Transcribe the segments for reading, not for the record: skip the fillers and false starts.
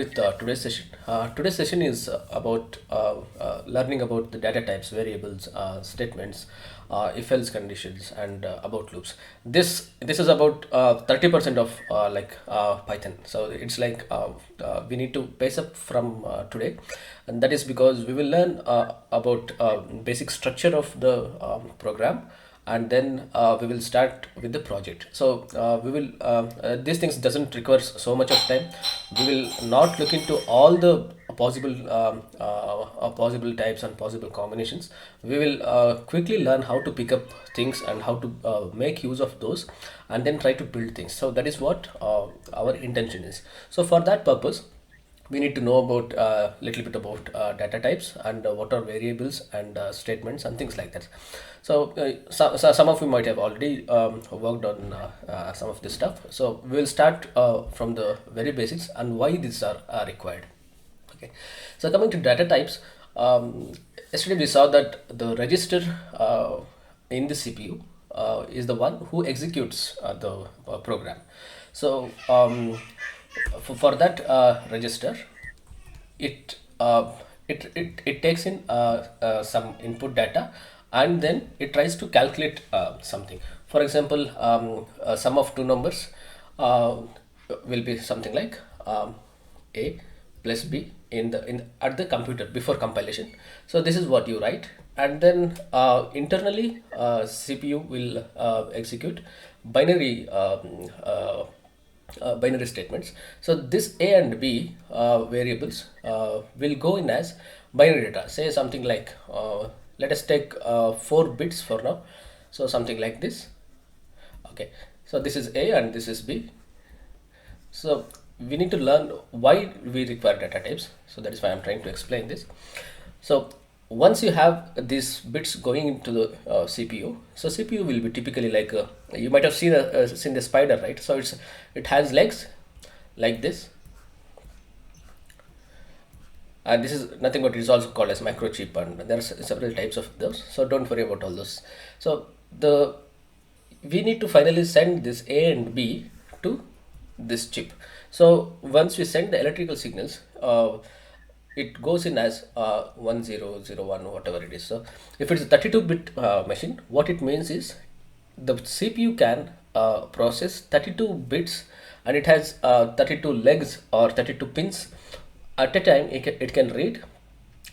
With today's session. Today's session is about learning about the data types, variables, statements, if-else conditions, and about loops. This is about 30% of Python. So it's like we need to pace up from today, and that is because we will learn about basic structure of the program, and then we will start with the project. So we will these things doesn't require so much of time. We will not look into all the possible types and possible combinations. We will quickly learn how to pick up things and how to make use of those, and then try to build things. So that is what our intention is. So for that purpose, we need to know about a little bit about data types and what are variables and statements and things like that. So, some of you might have already worked on some of this stuff. So we will start from the very basics and why these are required. Okay, so coming to data types, yesterday we saw that the register in the CPU is the one who executes the program. So for that register, it it takes in some input data, and then it tries to calculate something. For example, sum of two numbers will be something like a plus b in at the computer before compilation. So this is what you write, and then internally CPU will execute binary binary statements. So this a and b variables will go in as binary data. Say something like let us take 4 bits for now. So something like this. Okay, so this is a and this is b. So we need to learn why we require data types. So that is why I'm trying to explain this. So once you have these bits going into the CPU, so CPU will be typically like you might have seen the spider, right? So it has legs like this, and this is nothing but it is also called as microchip, and there are several types of those. So don't worry about all those. So the we need to finally send this A and B to this chip. So once we send the electrical signals, it goes in as 1001, whatever it is. So if it's a 32-bit machine, what it means is the CPU can process 32 bits, and it has 32 legs or 32 pins. At a time, it can read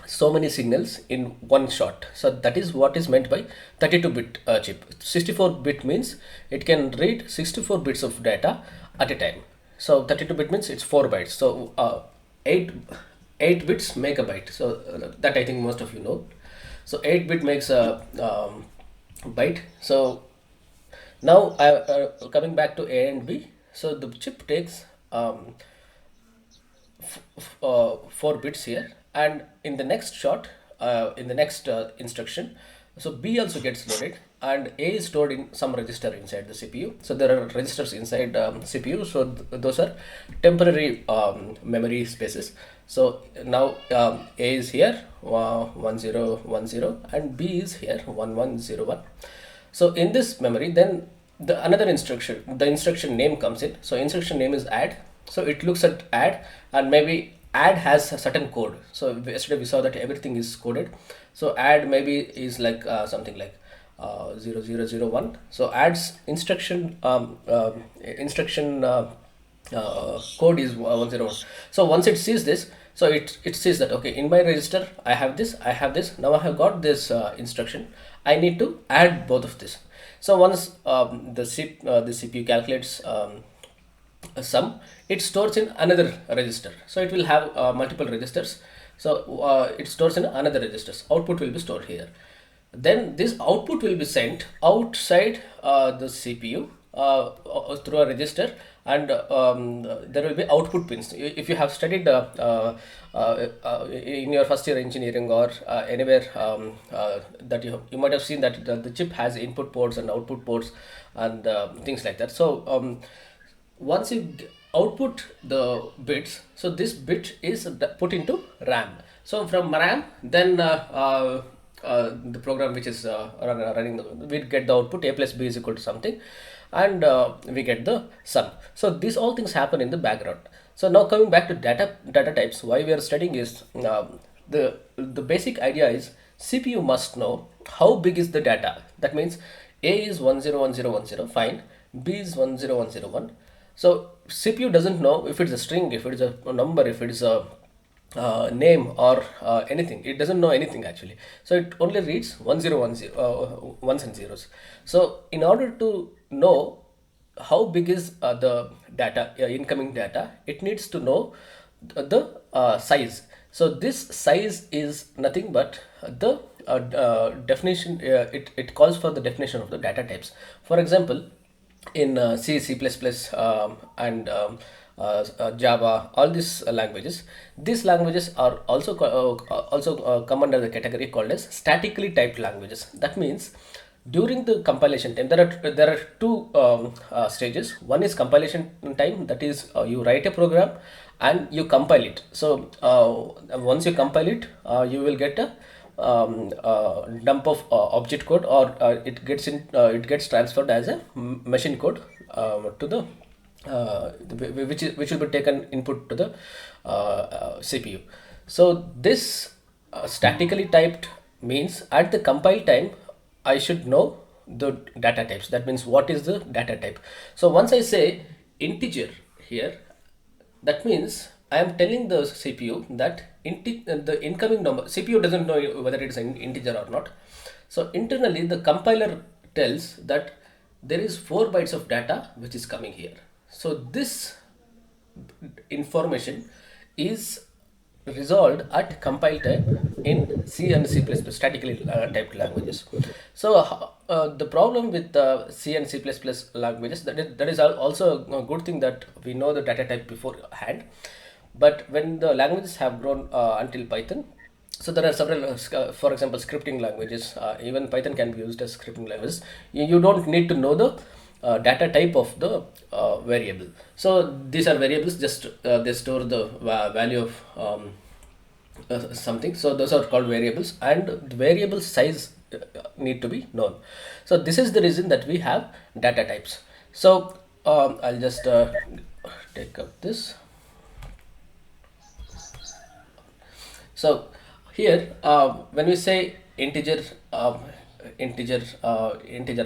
so many signals in one shot. So that is what is meant by 32-bit chip. 64-bit means it can read 64 bits of data at a time. So 32-bit means it's 4 bytes. So 8 bits make a byte. So that I think most of you know. So 8-bit makes a byte. So now coming back to A and B. So the chip takes 4 bits here, and in the next shot, in the next instruction, so B also gets loaded, and A is stored in some register inside the CPU. So there are registers inside CPU. So those are temporary memory spaces. So now A is here 1010, and B is here 1101. So in this memory, then the instruction name comes in. So instruction name is add. So it looks at add, and maybe add has a certain code. So yesterday we saw that everything is coded. So add maybe is like something like 0001. So adds instruction code is 101. So once it sees this, so it sees that okay, in my register I have this. Now I have got this instruction. I need to add both of this. So once the CPU calculates a sum, it stores in another register. So it will have multiple registers. So it stores in another registers. Output will be stored here. Then this output will be sent outside the CPU through a register, and there will be output pins. If you have studied in your first year engineering or anywhere that you might have seen that the chip has input ports and output ports and things like that. So once you output the bits, so this bit is put into RAM. So from RAM, then the program which is running, we get the output a plus b is equal to something, and we get the sum. So these all things happen in the background. So now coming back to data types, why we are studying is the basic idea is CPU must know how big is the data. That means A is 101010, fine. B is 10101. So CPU doesn't know if it's a string, if it's a number, if it's a name or anything. It doesn't know anything actually. So it only reads 1010 ones and zeros. So in order to know how big is the data, incoming data, it needs to know the size. So this size is nothing but the definition. It calls for the definition of the data types. For example, in C, C++, and Java, all these languages. These languages are also come under the category called as statically typed languages. That means during the compilation time, there are two stages. One is compilation time, that is you write a program and you compile it. So once you compile it, you will get a dump of object code, or it gets transferred as a machine code to the which will be taken input to the CPU. So this statically typed means at the compile time I should know the data types. That means what is the data type. So once I say integer here, that means I am telling the CPU that the incoming number. CPU doesn't know whether it is an integer or not. So internally the compiler tells that there is 4 bytes of data which is coming here. So this information is resolved at compile time in C and C++, statically typed languages. So the problem with C and C++ languages, that is also a good thing that we know the data type beforehand. But when the languages have grown until Python, so there are several, for example, scripting languages. Even Python can be used as scripting languages. You don't need to know the data type of the variable. So these are variables, just they store the value of something. So those are called variables, and the variable size need to be known. So this is the reason that we have data types. So I'll just take up this. So here, when we say integer, integer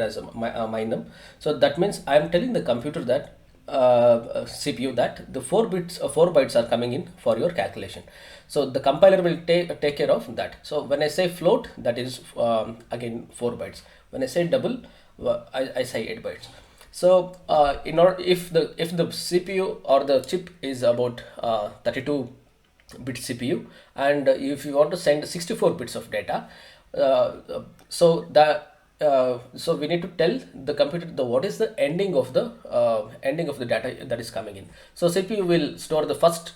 as a minum, so that means I am telling the computer that CPU that the 4 bytes are coming in for your calculation. So the compiler will take care of that. So when I say float, that is again 4 bytes. When I say double, I say 8 bytes. So in order, if the CPU or the chip is about 32-bit CPU, and if you want to send 64 bits of data, so we need to tell the computer what is the ending of the data that is coming in. So CPU will store the first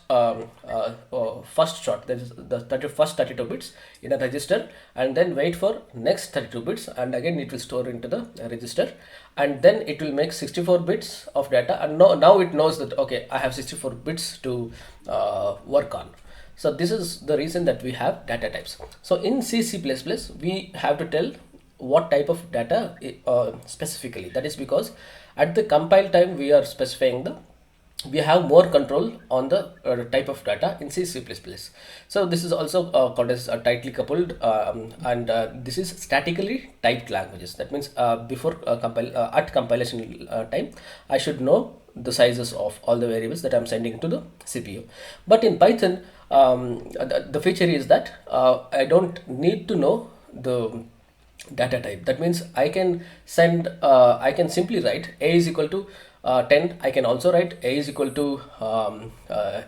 shot, that is the first 32 bits in a register, and then wait for next 32 bits, and again it will store into the register, and then it will make 64 bits of data, and now it knows that okay, I have 64 bits to work on. So this is the reason that we have data types. So in C, C++, we have to tell what type of data specifically. That is because at the compile time we are specifying we have more control on the type of data in C, C++. So this is also called as tightly coupled, and this is statically typed languages. That means before at compilation time, I should know the sizes of all the variables that I'm sending to the CPU. But in Python, the feature is that I don't need to know the data type. That means I can send, I can simply write A is equal to 10. I can also write A is equal to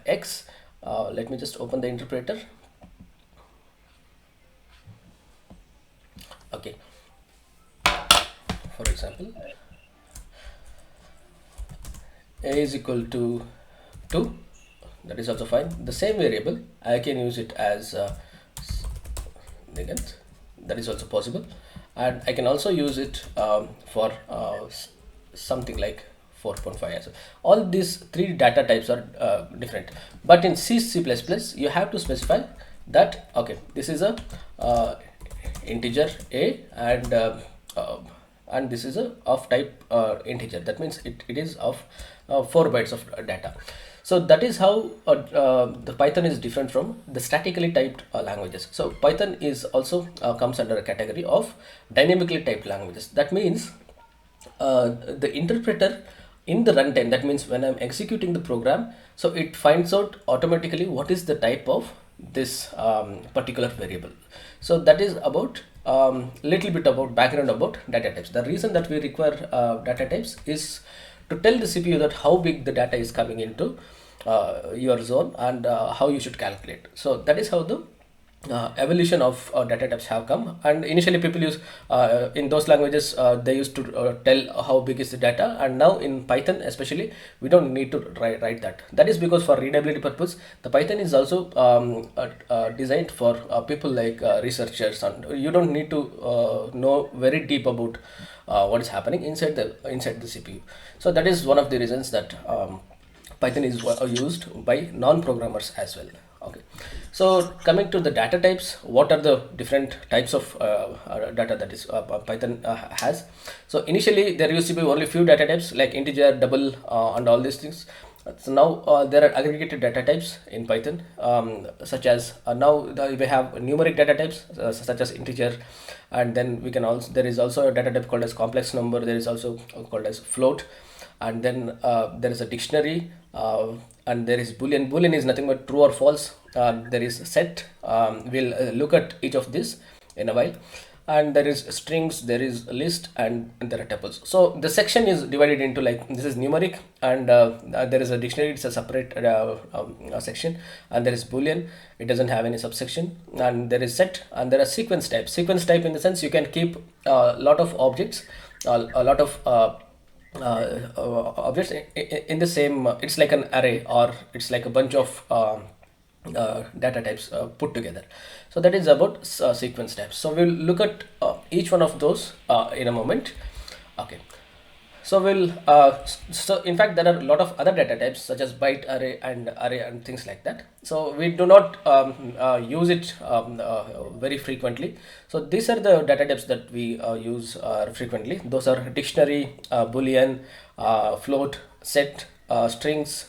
X. Let me just open the interpreter. Okay. For example, A is equal to 2. That is also fine. The same variable, I can use it as negant. That is also possible. And I can also use it for something like 4.5. All these 3 data types are different. But in C, C++, you have to specify that, okay, this is a integer A, and this is a of type integer. That means it is of 4 bytes of data. So that is how the Python is different from the statically typed languages. So Python is also comes under a category of dynamically typed languages. That means the interpreter in the runtime, that means when I'm executing the program, so it finds out automatically what is the type of this particular variable. So that is about little bit about background about data types. The reason that we require data types is to tell the CPU that how big the data is coming into your zone, and how you should calculate. So that is how the evolution of data types have come. And initially people use in those languages they used to tell how big is the data, and now in Python especially we don't need to write that. That is because for readability purpose the Python is also designed for people like researchers, and you don't need to know very deep about what is happening inside the CPU. So that is one of the reasons that Python is used by non-programmers as well. Okay, so coming to the data types, what are the different types of data that is Python has? So initially there used to be only few data types like integer, double, and all these things. So now there are aggregated data types in Python, such as we have numeric data types such as integer, and then we can also, there is also a data type called as complex number. There is also called as float, and then there is a dictionary, and there is boolean. Boolean is nothing but true or false. There is set. We'll look at each of this in a while. And there is strings, there is list, and there are tuples. So the section is divided into, like, this is numeric, and there is a dictionary. It's a separate section, and there is boolean. It doesn't have any subsection, and there is set, and there are sequence type. Sequence type in the sense you can keep a lot of objects, a lot of objects in the same. It's like an array, or it's like a bunch of data types put together. So that is about sequence types. So we'll look at each one of those in a moment. Okay, so so in fact there are a lot of other data types such as byte array and things like that. So we do not use it very frequently. So these are the data types that we use frequently. Those are dictionary, boolean, float, set, strings,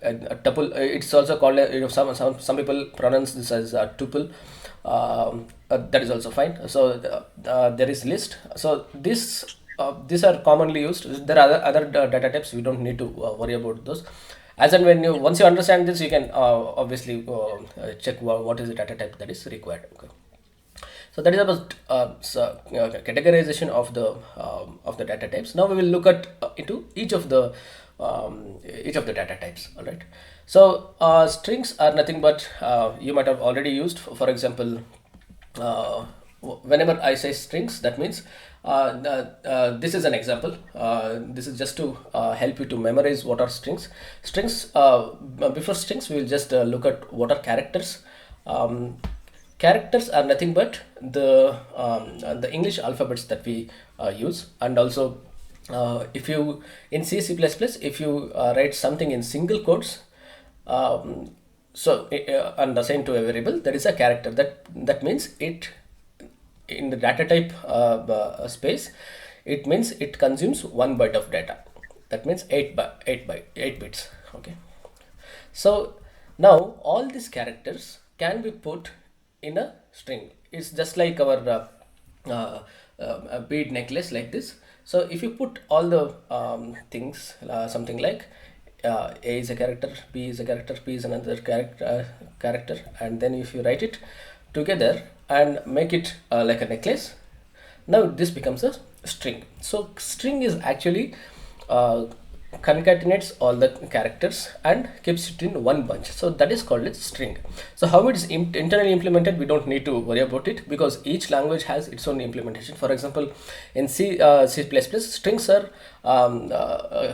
a tuple. It's also called some people pronounce this as a tuple. That is also fine. So there is list. So these are commonly used. There are other data types. We don't need to worry about those. As and when once you understand this, you can obviously check what is the data type that is required. Okay. So that is about categorization of the data types. Now we will look at into each of the data types. All right. So strings are nothing but you might have already used. For example, whenever I say strings, that means this is an example. This is just to help you to memorize what are strings. Strings. Before strings, we will just look at what are characters. Characters are nothing but the English alphabets that we use. And also if you in C++, if you write something in single quotes, and assign to a variable, that is a character. That means it, in the data type space, it means it consumes 1 byte of data. That means 8 bits. Okay. So now all these characters can be put in a string. It's just like our bead necklace, like this. So if you put all the things, something like A is a character, B is a character, P is another character, and then if you write it together and make it like a necklace, now this becomes a string. So string is actually concatenates all the characters and keeps it in one bunch. So that is called a string. So how it is internally implemented, we don't need to worry about it, because each language has its own implementation. For example, in C++, strings are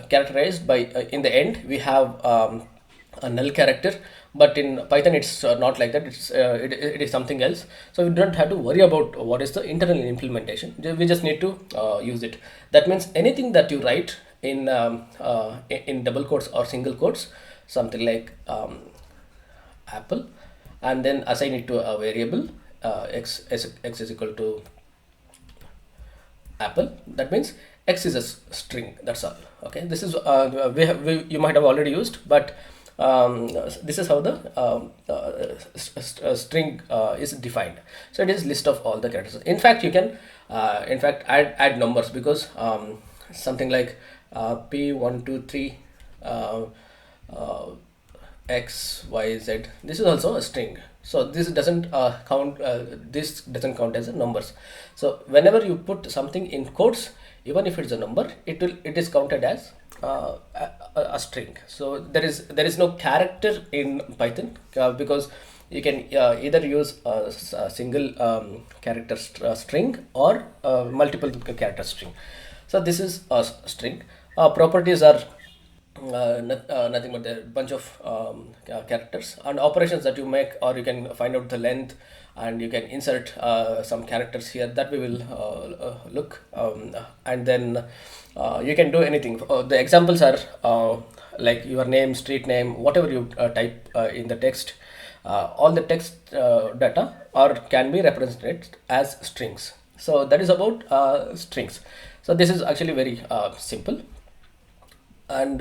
characterized by in the end we have a null character, but in Python it's not like that. It is something else. So we don't have to worry about what is the internal implementation. We just need to use it. That means anything that you write in double quotes or single quotes, something like apple, and then assign it to a variable x is equal to apple. That means X is a string. That's all. Okay, this is you might have already used, but this is how the string is defined. So it is list of all the characters. In fact, you can in fact add numbers, because something like P123 uh, uh, X Y Z, this is also a string. So this doesn't count, this doesn't count as a numbers. So whenever you put something in quotes, even if it's a number, it is counted as a string. So there is no character in Python, because you can either use a single character string, or multiple character string. So this is a string. Properties are nothing but a bunch of characters and operations that you make, or you can find out the length, and you can insert some characters here that we will look, and then you can do anything. The examples are like your name, street name, whatever you type in the text. All the text data or can be represented as strings. So that is about strings. So this is actually very simple. And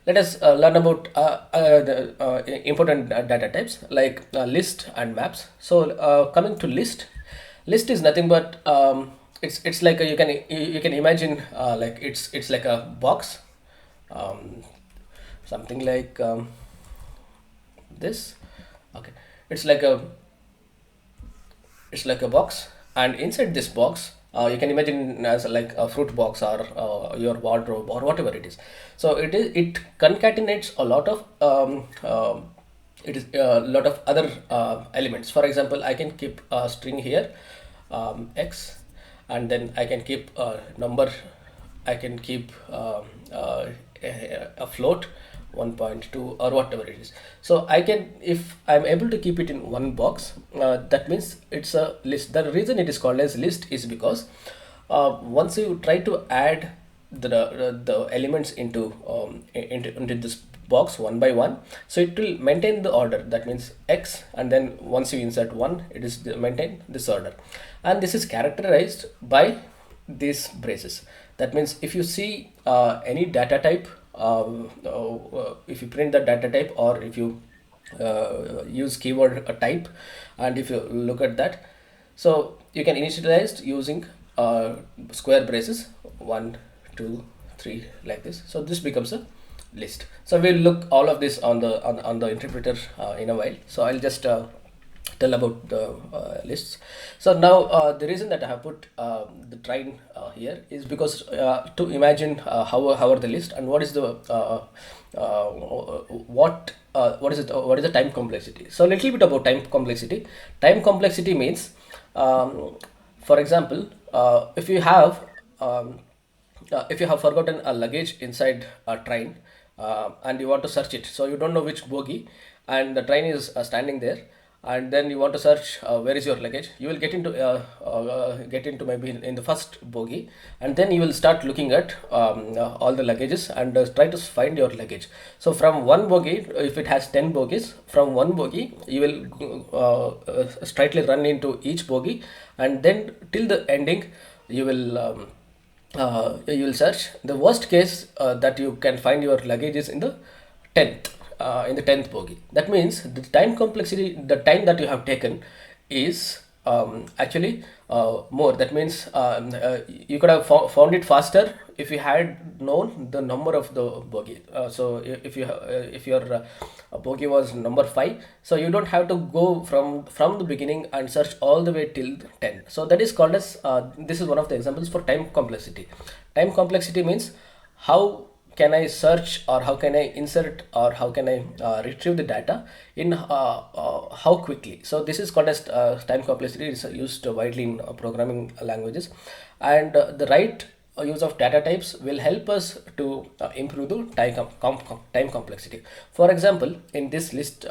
let us learn about the important data types, like list and maps. So coming to list is nothing but it's like you can imagine like it's like a box, um, something like this. Okay, it's like a it's like a box, and inside this box you can imagine as like a fruit box, or your wardrobe, or whatever it is. So it concatenates a lot of it is a lot of other elements. For example, I can keep a string here, X, and then I can keep a number, I can keep a float 1.2 or whatever it is. So I can, if I'm able to keep it in one box, that means it's a list. The reason it is called as list is because once you try to add the elements into this box one by one, so it will maintain the order. That means X, and then once you insert one, it is maintain this order, and this is characterized by these braces. That means if you see any data type, if you print the data type, or if you use keyword type, and if you look at that, so you can initialize using square braces, 1 2 3, like this. So this becomes a list. So we'll look all of this on the interpreter in a while. So I'll just tell about the lists. So now the reason that I have put the train here is because to imagine how are the list, and what is the what is the time complexity. So a little bit about time complexity. Time complexity means, for example, if you have forgotten a luggage inside a train, and you want to search it, so you don't know which bogie, and the train is standing there, and then you want to search where is your luggage, you will get into maybe in the first bogie, and then you will start looking at all the luggages, and try to find your luggage. So from one bogie, if it has 10 bogies, from one bogie you will straightly run into each bogie, and then till the ending you will you will search. The worst case that you can find your luggage is in the 10th, in the 10th bogie. That means the time complexity, the time that you have taken is actually more. That means you could have found it faster if you had known the number of the bogie. So if your bogie was number 5, so you don't have to go from the beginning and search all the way till 10. So that is called as this is one of the examples for time complexity. Time complexity means how can I search, or how can I insert, or how can I retrieve the data in how quickly. So this is called as time complexity. It's used widely in programming languages, and the right use of data types will help us to improve the time complexity. For example, in this list,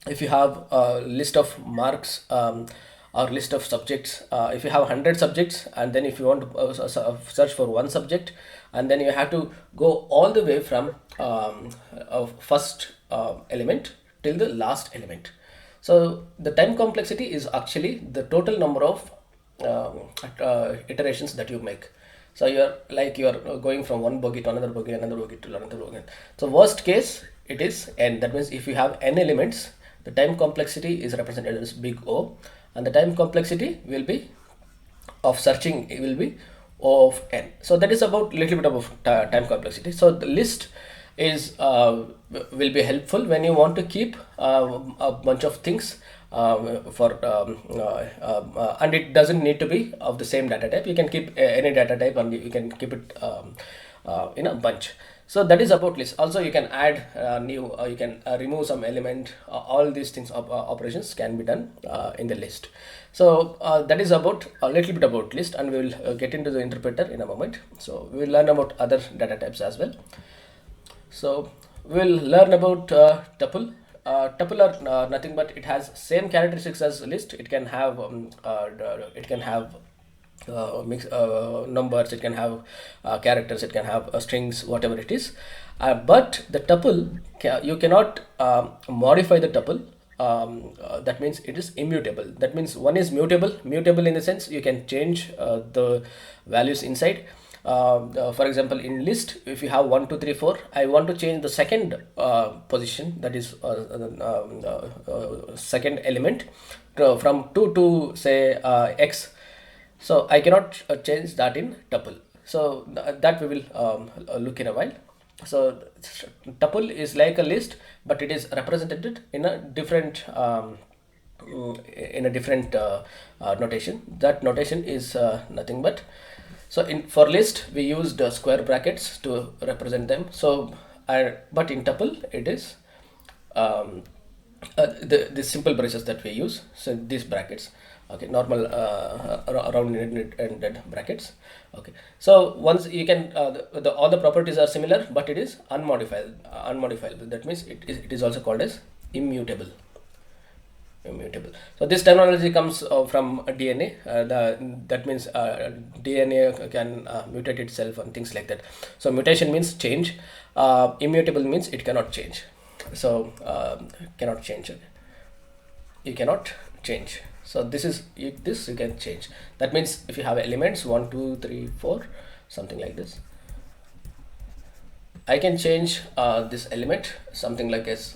if you have a list of marks, or list of subjects, if you have 100 subjects, and then if you want to search for one subject, and then you have to go all the way from first element till the last element. So the time complexity is actually the total number of iterations that you make. So you're going from one bogie to another bogie, another bogie to another bogie. So worst case it is n. That means if you have n elements, the time complexity is represented as big O, and the time complexity will be of searching, it will be O of n. So that is about little bit of time complexity. So the list is will be helpful when you want to keep a bunch of things and it doesn't need to be of the same data type. You can keep any data type and you can keep it in a bunch. So that is about list. Also you can add new, you can remove some element. All these things operations can be done in the list. So that is about a little bit about list, and we will get into the interpreter in a moment. So we will learn about other data types as well. So we'll learn about tuple. Tuple are nothing but it has same characteristics as list. It can have mix numbers, it can have characters, it can have strings, whatever it is. But the tuple, you cannot modify the tuple. That means it is immutable. That means one is mutable in the sense you can change the values inside. For example, in list, if you have 1 2 3 4, I want to change the second position, that is second element from 2 to say x. So I cannot change that in tuple. So that we will look in a while. So tuple is like a list, but it is represented in a different notation. That notation is nothing but, so for list we used square brackets to represent them. So but in tuple it is the simple braces that we use. So these brackets, okay, normal round ended brackets. Okay, so once you can all the properties are similar, but it is unmodifiable. That means it is also called as immutable. So this terminology comes from DNA. That means DNA can mutate itself and things like that. So mutation means change. Immutable means it cannot change. So cannot change. You cannot change. So this is this you can change. That means if you have elements 1 2 3 4, something like this, I can change this element something like x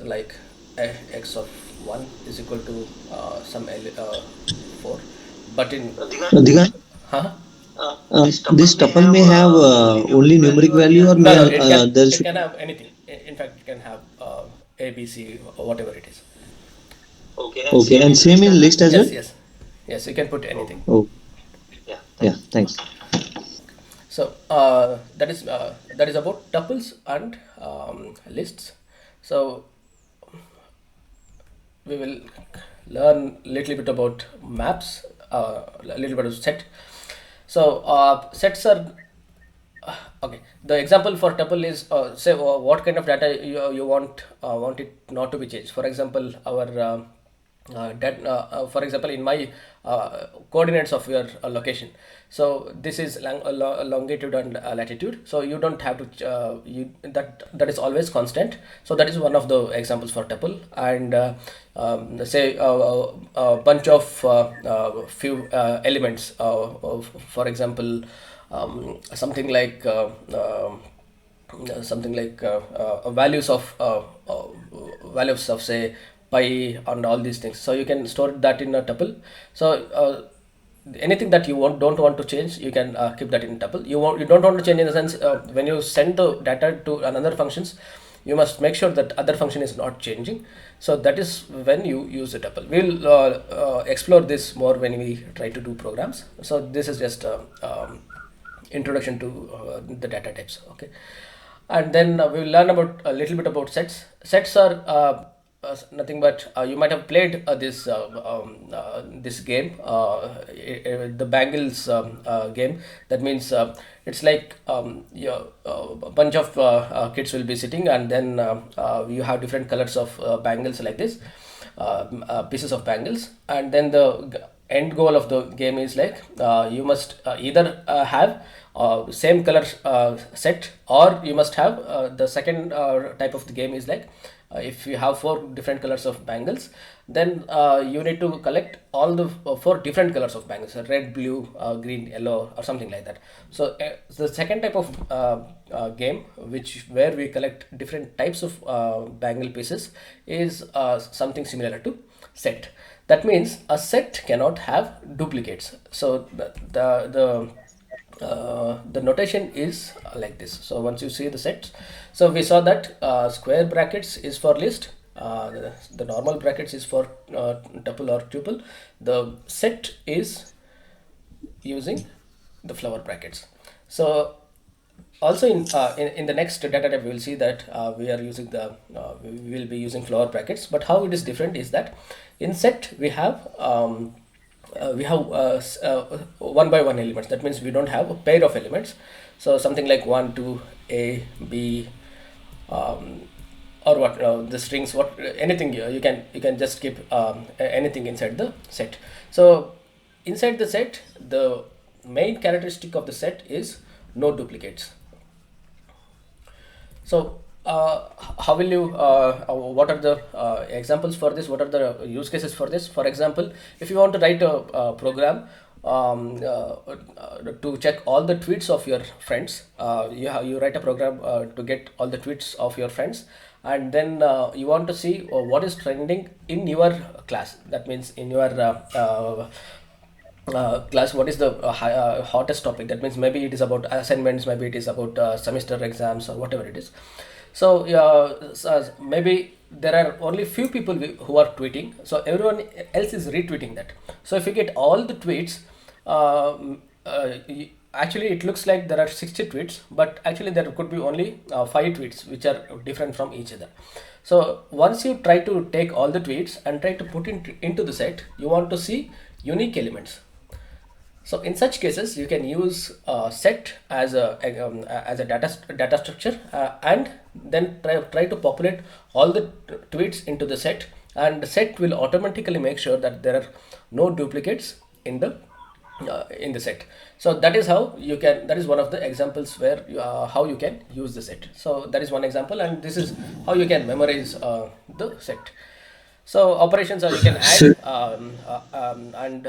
of 1 is equal to some 4, but in Digant, huh? this tuple may have only numeric value, or No, may no, there it should. can have anything. In fact, it can have A, B, C, or whatever it is. Okay, and same in list as well. Yes, yes, yes. You can put anything. Oh, yeah, thanks. So that is about tuples and lists. So we will learn little bit about maps, a little bit of set. So sets are okay. The example for tuple is say what kind of data you want it not to be changed. For example, our for example, in my coordinates of your location. So this is longitude and latitude. So you don't have to that is always constant. So that is one of the examples for tuple. And say a bunch of few elements. For example, something like values of say pi and all these things. So you can store that in a tuple. So anything that you don't want to change, you can keep that in tuple. You don't want to change in the sense when you send the data to another functions, you must make sure that other function is not changing. So that is when you use the tuple. We'll explore this more when we try to do programs. So this is just introduction to the data types. Okay, and then we will learn about a little bit about sets. Sets are nothing but you might have played this game, the Bangles game. That means it's like a bunch of kids will be sitting, and then you have different colors of bangles like this, pieces of bangles, and then the end goal of the game is like you must either have same color set, or you must have the second type of the game is like if you have four different colors of bangles, then you need to collect all the four different colors of bangles: red, blue, green, yellow, or something like that. So the second type of game, which where we collect different types of bangle pieces, is something similar to set. That means a set cannot have duplicates. So the notation is like this. So once you see the sets, so we saw that square brackets is for list, the normal brackets is for tuple or tuple. The set is using the flower brackets. So also in the next data type, we will see that we will be using flower brackets. But how it is different is that in set we have one by one elements. That means we don't have a pair of elements. So something like 1 2 A B, or what the strings, what anything, you can just keep anything inside the set. So inside the set, the main characteristic of the set is no duplicates. So, how will you? What are the examples for this? What are the use cases for this? For example, if you want to write a program to check all the tweets of your friends, you write a program to get all the tweets of your friends, and then you want to see what is trending in your class. That means in your class, what is the hottest topic. That means maybe it is about assignments, maybe it is about semester exams, or whatever it is. So maybe there are only few people who are tweeting, so everyone else is retweeting that. So if you get all the tweets, actually it looks like there are 60 tweets, but actually there could be only 5 tweets which are different from each other. So once you try to take all the tweets and try to put into the set, you want to see unique elements. So in such cases, you can use set as a data structure, and then try to populate all the tweets into the set, and the set will automatically make sure that there are no duplicates in the set. So that is how you can. That is one of the examples where how you can use the set. So that is one example, and this is how you can memorize the set. So operations are, you can So, add and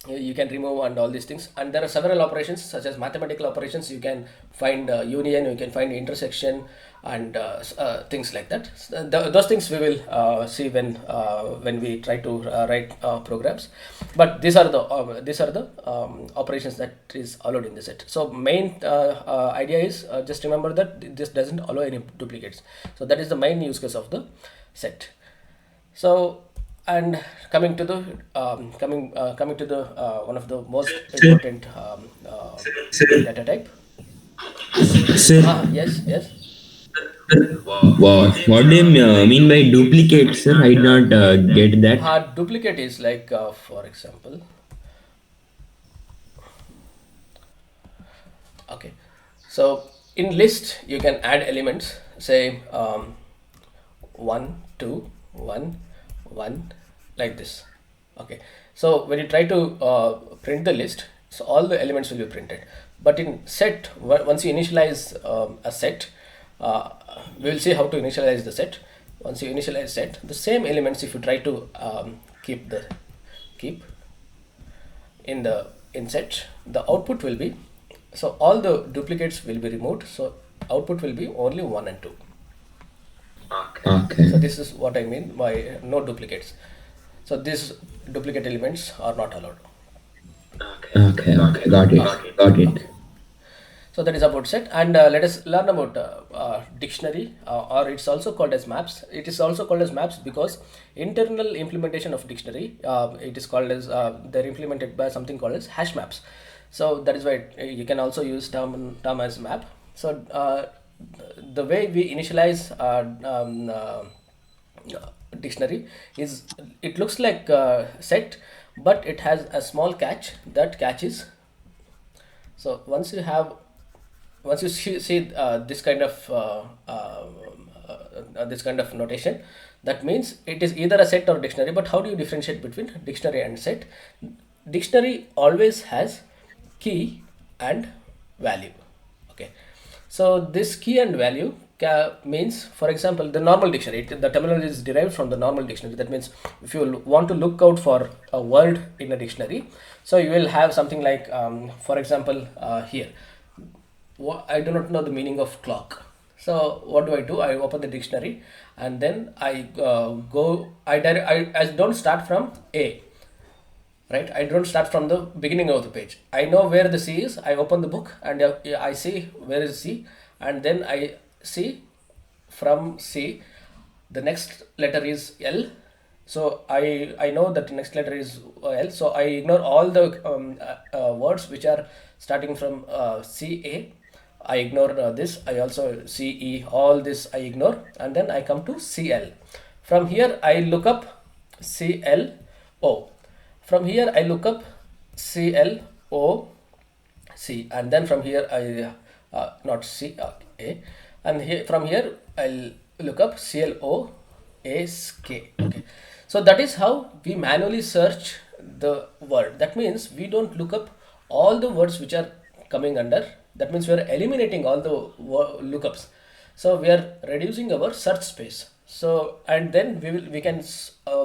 you can remove and all these things. And there are several operations such as mathematical operations. You can find union, you can find intersection, and things like that. So those things we will see when we try to write programs. But these are the operations that is allowed in the set. So main idea is, just remember that this doesn't allow any duplicates. So that is the main use case of the set. So, and coming to the one of the most sir, important data type. sir, Yes, yes. what do you mean by duplicate, sir? I did not get that. Duplicate is like, for example, okay. So in list, you can add elements. Say 1 2 1 1, like this. Okay. So when you try to print the list, so all the elements will be printed. But in set, once you initialize a set, uh, we will see how to initialize the set. Once you initialize set, the same elements, if you try to keep in the in set, the output will be, so all the duplicates will be removed. So output will be only 1 and 2. Okay. So this is what I mean by no duplicates. So these duplicate elements are not allowed. Okay. Okay. Got it. Got it. So that is about set, and let us learn about dictionary, or it's also called as maps. It is also called as maps because internal implementation of dictionary, it is called as they're implemented by something called as hash maps. So that is why you can also use term as map. So the way we initialize dictionary is, it looks like set, but it has a small catch. That catch is, so once you see this kind of notation, that means it is either a set or dictionary. But how do you differentiate between dictionary and set? Dictionary always has key and value. Okay. So this key and value means, for example, the normal dictionary. The terminology is derived from the normal dictionary. That means if you want to look out for a word in a dictionary, so you will have something like, for example, here. I do not know the meaning of clock. So what do? I open the dictionary and then I go. I don't start from A, right? I don't start from the beginning of the page. I know where the C is. I open the book and I see where is C, and then I see from C the next letter is L. So I know that the next letter is L. So I ignore all the words which are starting from CA. I ignore this. I also CE, all this I ignore, and then I come to CL. From here I look up CLO. From here I look up CLOC, and then from here I not C A, and here from here I'll look up CLOASK. Okay, so that is how we manually search the word. That means we don't look up all the words which are coming under. That means we are eliminating all the lookups. So we are reducing our search space. So and then we can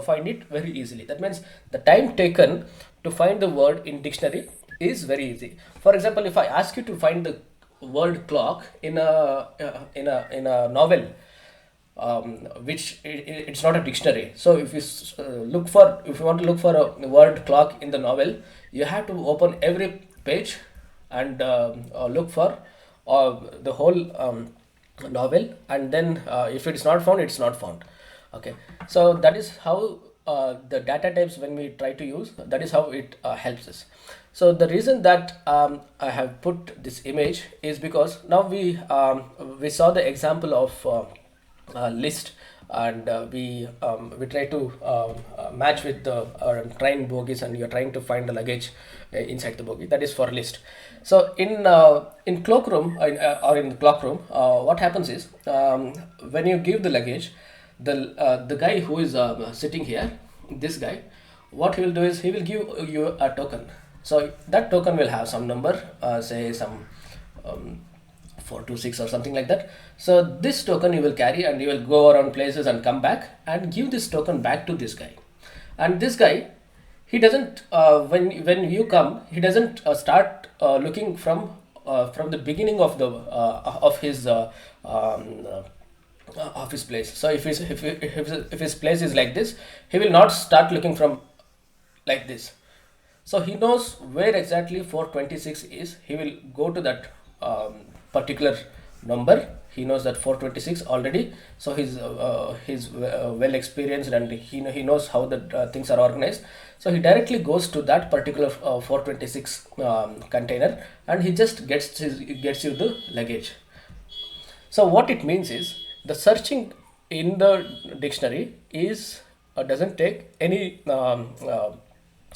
find it very easily. That means the time taken to find the word in dictionary is very easy. For example, if I ask you to find the word clock in a novel, which it's not a dictionary. So if you if you want to look for a word clock in the novel, you have to open every page and look for the whole novel, and then if it's not found, it's not found. Okay, so that is how the data types, when we try to use, that is how it helps us. So the reason that I have put this image is because now we saw the example of list, and we try to match with the train bogies, and you're trying to find the luggage inside the bogie. That is for list. So in cloakroom or in the cloakroom, what happens is, when you give the luggage, the guy who is sitting here, this guy, what he will do is he will give you a token. So that token will have some number, say some 426 or something like that. So this token you will carry, and you will go around places and come back and give this token back to this guy. And this guy, he doesn't when you come, he doesn't start looking from the beginning of the of his place. So if his place is like this, he will not start looking from like this. So he knows where exactly 426 is. He will go to that particular number. He knows that 426 already. So he's well experienced, and he knows how the things are organized. So he directly goes to that particular 426 container, and he just gets you the luggage. So what it means is, the searching in the dictionary is doesn't take any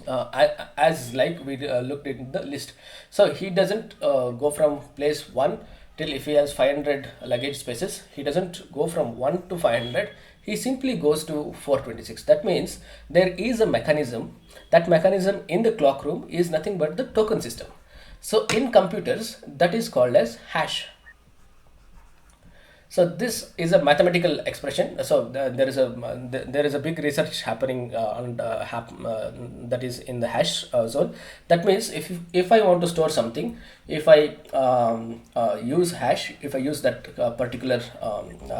as like we looked in the list. So he doesn't go from place 1 till, if he has 500 luggage spaces, he doesn't go from 1 to 500. He simply goes to 426. That means there is a mechanism. That mechanism in the clock room is nothing but the token system. So in computers, that is called as hash. So this is a mathematical expression. So there is a big research happening that is in the hash zone. That means if I want to store something, if I use hash, if I use that particular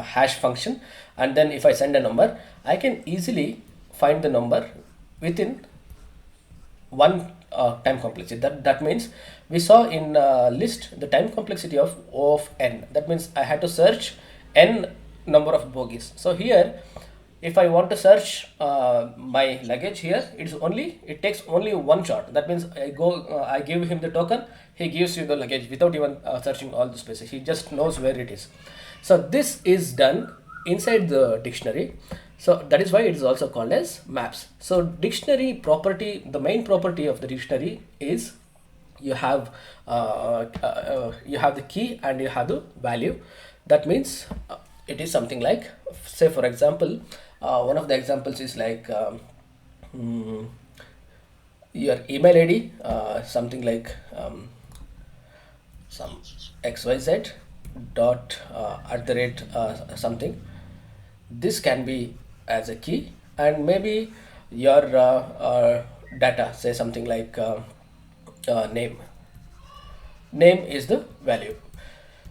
hash function, and then if I send a number, I can easily find the number within one time complexity. That means we saw in list the time complexity of O of n. That means I had to search n number of bogies. So here, if I want to search my luggage here, it takes only one shot. That means I give him the token, he gives you the luggage without even searching all the spaces. He just knows where it is. So this is done inside the dictionary. So that is why it is also called as maps. So dictionary property, the main property of the dictionary is you have the key and you have the value. That means it is something like, say for example, one of the examples is like your email ID, something like some XYZ, dot at the rate something. This can be as a key, and maybe your data, say something like name is the value.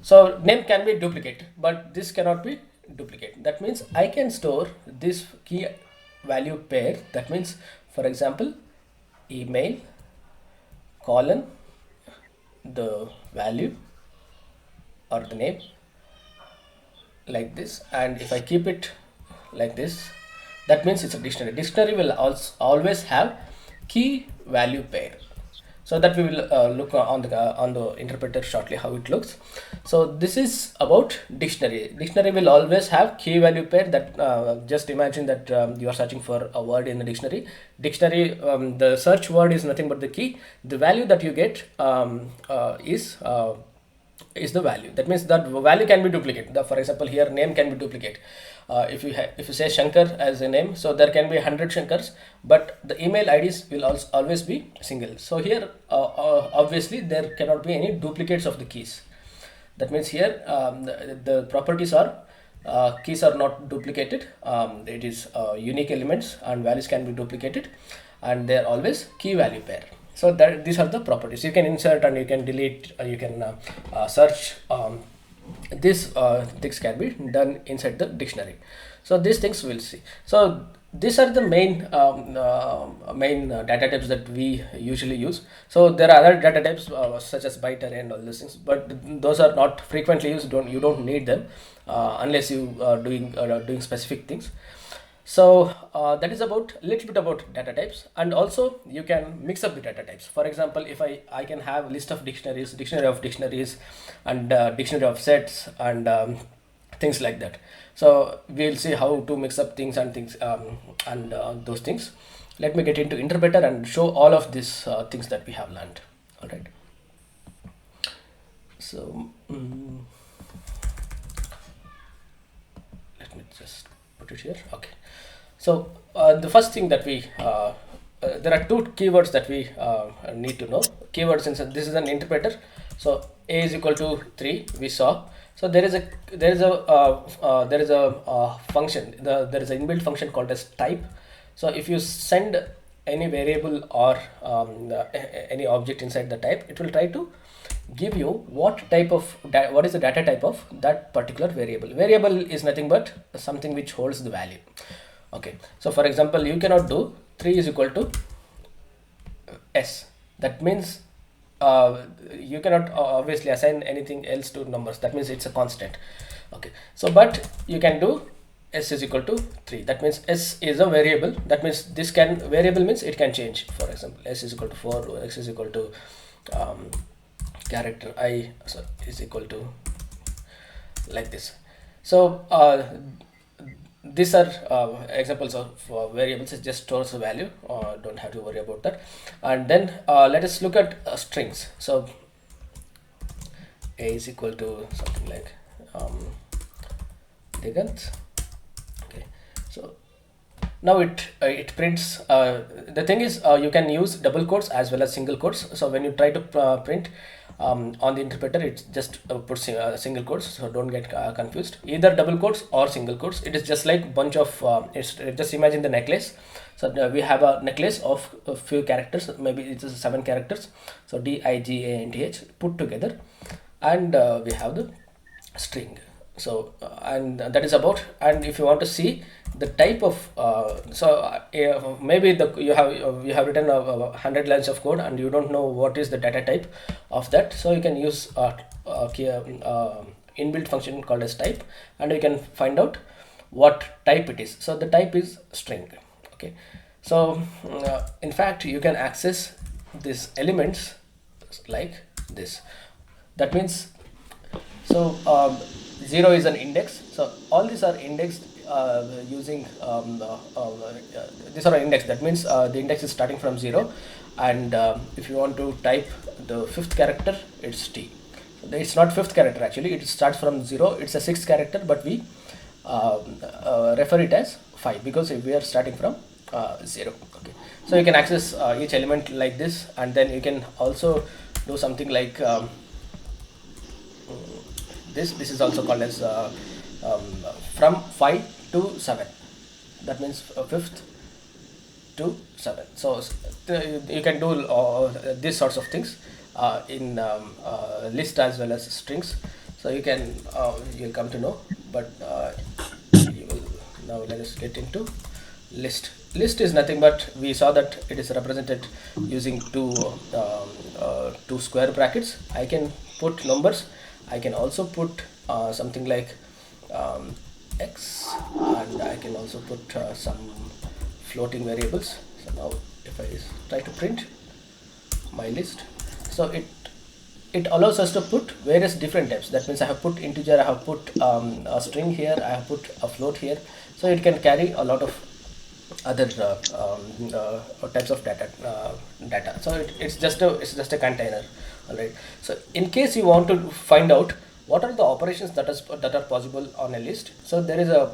So name can be duplicate, but this cannot be duplicate. That means I can store this key value pair. That means, for example, email colon the value or the name, like this. And if I keep it like this, that means it's a dictionary. Dictionary will also always have key value pair. So that we will look on the interpreter shortly how it looks. So this is about dictionary. Dictionary will always have key value pair. That just imagine that you are searching for a word in the dictionary. The search word is nothing but the key. The value that you get is the value. That means that value can be duplicate. For example, here name can be duplicate. If you say Shankar as a name, so there can be 100 Shankars, but the email IDs will also always be single. So here obviously there cannot be any duplicates of the keys. That means here the properties are keys are not duplicated. It is unique elements, and values can be duplicated, and they are always key value pair. So that these are the properties. You can insert and you can delete, you can search. These things can be done inside the dictionary. So these things we'll see. So these are the main data types that we usually use. So there are other data types such as byte array and all those things, but those are not frequently used. You don't need them unless you are doing specific things. So that is about little bit about data types. And also you can mix up the data types. For example, if I can have list of dictionaries, dictionary of dictionaries, and dictionary of sets, and things like that. So we'll see how to mix up things and those things. Let me get into interpreter and show all of these things that we have learned. All right. So let me just put it here. Okay. So the first thing that we there are two keywords that we need to know. Keywords, since this is an interpreter. So a is equal to 3 we saw. So there is a function. There is an inbuilt function called as type. So if you send any variable or any object inside the type, it will try to give you what is the data type of that particular variable. Variable is nothing but something which holds the value. Okay, so for example, you cannot do 3 is equal to s. That means you cannot obviously assign anything else to numbers. That means it's a constant. Okay, so but you can do s is equal to 3. That means s is a variable. That means variable means it can change. For example, s is equal to 4, x is equal to character I is equal to like this. So these are examples of variables. It just stores a value. Don't have to worry about that. And then let us look at strings. So a is equal to something like Digant. Okay, so now it prints. The thing is, you can use double quotes as well as single quotes. So when you try to print on the interpreter, it just puts single quotes. So don't get confused. Either double quotes or single quotes. It is just like bunch of. Just imagine the necklace. So we have a necklace of a few characters. Maybe it is 7 characters. So DIGANTH put together, and we have the string. So and that is about. And if you want to see the type of maybe you have written 100 lines of code and you don't know what is the data type of that, so you can use inbuilt function called as type, and you can find out what type it is. So the type is string. Okay, so in fact you can access these elements like this. That means, so 0 is an index. So all these are indexed using these are indexed. That means the index is starting from 0, and if you want to type the 5th character, it's T. It's not 5th character actually, it starts from 0. It's a 6th character, but we refer it as 5 because we are starting from 0. Okay, so you can access each element like this, and then you can also do something like This is also called as um, from 5 to 7. That means fifth to 7. So you can do these sorts of things in list as well as strings. So you'll come to know, but you will now let us get into list. List is nothing but we saw that it is represented using two square brackets. I can put numbers. I can also put something like x, and I can also put some floating variables. So now if I try to print my list, so it allows us to put various different types. That means I have put integer, I have put a string here, I have put a float here. So it can carry a lot of other types of data. So it's just a container. All right. So in case you want to find out what are the operations that are possible on a list, so there is a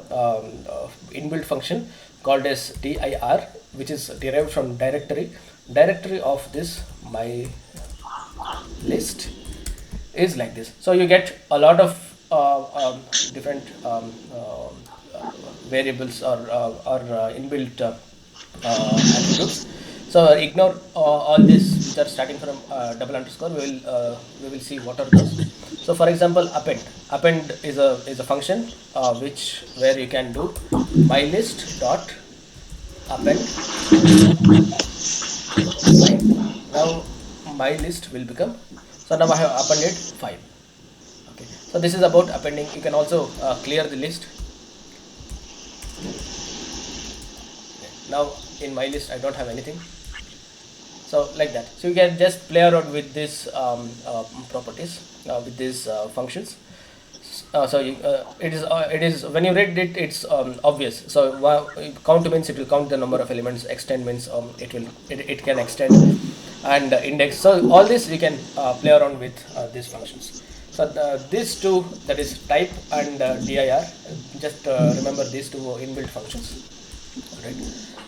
inbuilt function called as dir, which is derived from directory of this my list is like this. So you get a lot of different variables or inbuilt attributes. So ignore all this which are starting from double underscore. We will see what are those. So for example, append is a function where you can do my list dot append 5. Now my list will become, so now I have appended 5. Okay, so this is about appending. You can also clear the list. Now in my list I don't have anything, so like that. So you can just play around with these properties, with these functions. It is when you read it, it's obvious. So count means it will count the number of elements. Extend means it can extend, and index. So all this you can play around with these functions. So these two, that is type and dir, just remember these two inbuilt functions. All right.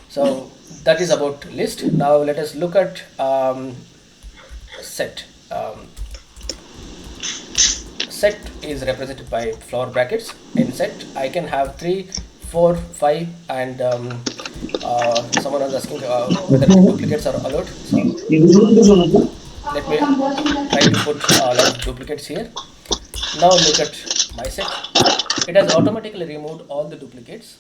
So that is about list. Now let us look at set. Set is represented by flower brackets. In set I can have 3, 4, 5, and someone was asking whether duplicates are allowed. So let me try to put a lot of duplicates here. Now look at my set. It has automatically removed all the duplicates,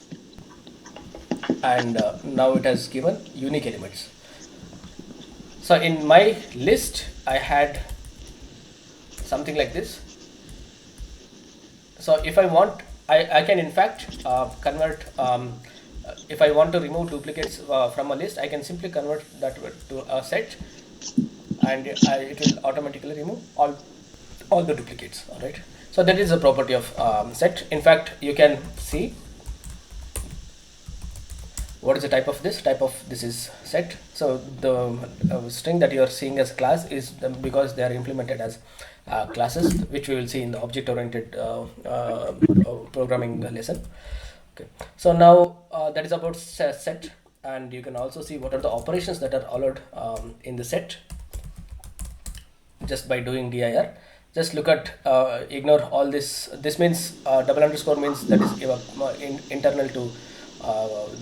and now it has given unique elements. So in my list I had something like this. So if I want, I can in fact convert, if I want to remove duplicates from a list, I can simply convert that to a set, and it will automatically remove all the duplicates. All right. So that is a property of set. In fact, you can see what is the type of this. Type of this is set. So the string that you are seeing as class is because they are implemented as classes, which we will see in the object-oriented programming lesson. Okay. So now that is about set, and you can also see what are the operations that are allowed in the set just by doing dir. Just look at ignore all this. This means double underscore means that is internal to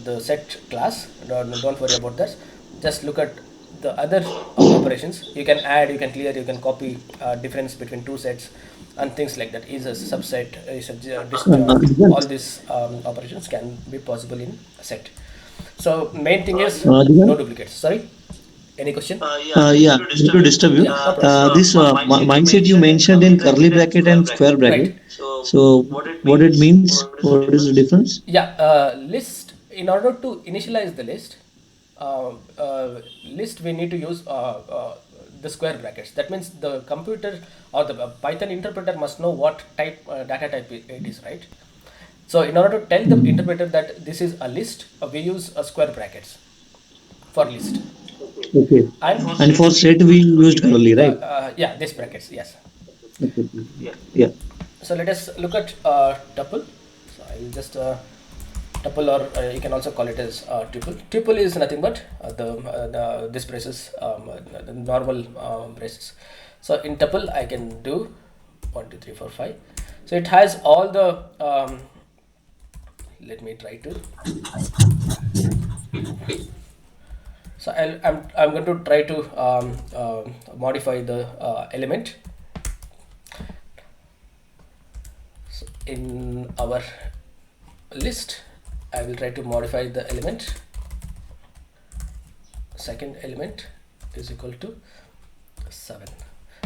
the set class. Don't worry about that. Just look at the other operations. You can add, you can clear, you can copy difference between two sets and things like that. Is a subset, all these operations can be possible in a set. So main thing is no duplicates. Sorry, any question? Yeah, sorry to disturb you. This mindset you mentioned in curly bracket and square bracket. Right. So, what it means? What is the difference? Yeah, list. In order to initialize the list we need to use the square brackets. That means the computer or the Python interpreter must know what type data type it is, right? So in order to tell the interpreter that this is a list, we use square brackets for list. Okay. And for set we used curly, right? yeah, these brackets, yes. Okay. Yeah. So let us look at tuple. So I will just tuple, or you can also call it as tuple. Tuple is nothing but this braces, the normal braces. So in tuple I can do 1, 2, 3, 4, 5. So it has all the let me try to. So I'm going to try to modify the element. So in our list, I will try to modify the element. Second element is equal to 7.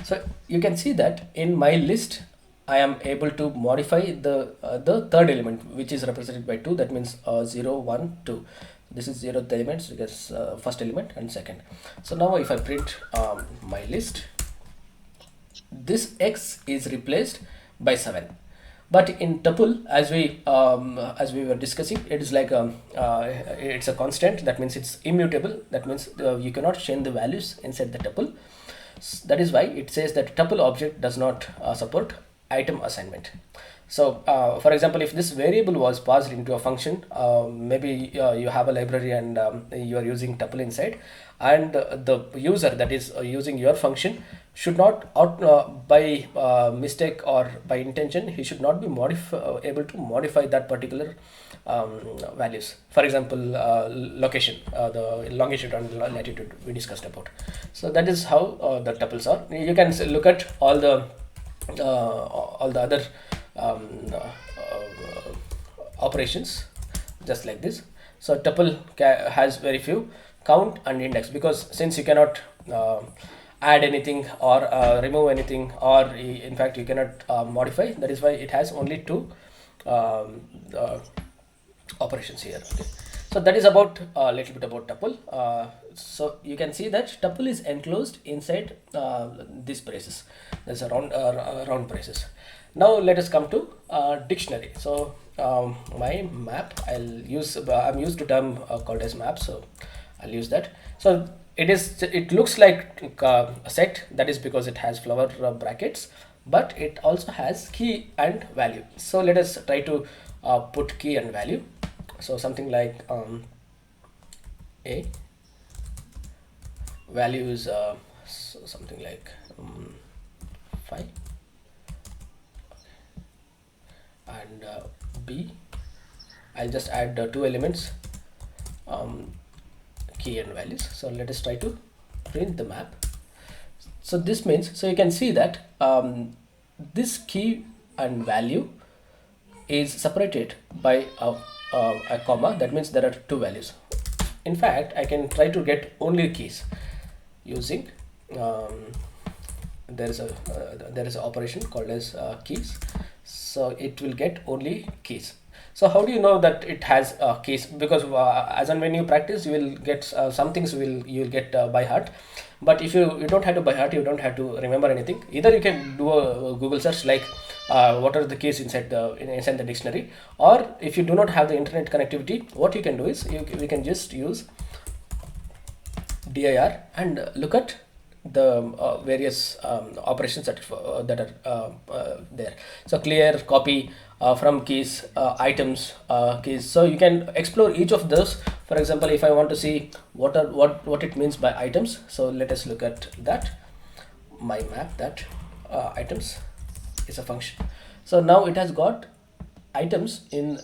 So you can see that in my list I am able to modify the third element, which is represented by 2. That means 0 1 2. This is 0th element because first element and second. So now if I print my list, this x is replaced by 7. But in tuple, as we were discussing, it is like it's a constant. That means it's immutable. That means you cannot change the values inside the tuple. That is why it says that tuple object does not support item assignment. So for example, if this variable was passed into a function, maybe you have a library and you are using tuple inside, and the user that is using your function should not by mistake or by intention, he should not be able to modify that particular values. For example, location, the longitude and latitude we discussed about. So that is how the tuples are. You can look at all the other operations just like this. So tuple has very few count and index, because since you cannot add anything or remove anything, or in fact you cannot modify, that is why it has only two operations here. Okay. So that is about a little bit about tuple. So you can see that tuple is enclosed inside these braces. There's a round braces. Now let us come to dictionary. So my map, I'm used to term called as map, so I'll use that. So it looks like a set. That is because it has flower brackets, but it also has key and value. So let us try to put key and value. So something like a value is so something like 5, and b, I'll just add two elements, key and values. So let us try to print the map. So this means, so you can see that this key and value is separated by a comma. That means there are two values. In fact, I can try to get only keys using there is an operation called as keys. So it will get only keys. So how do you know that it has keys? Because as and when you practice, you will get some things you will get by heart. But if you don't have to by heart, you don't have to remember anything. Either you can do a Google search like what are the keys inside the dictionary, or if you do not have the internet connectivity, what you can do is we can just use dir and look at the various operations that are there. So clear, copy, from keys, items, keys. So you can explore each of those. For example, if I want to see what it means by items, so let us look at that. My map, that items is a function. So now it has got items in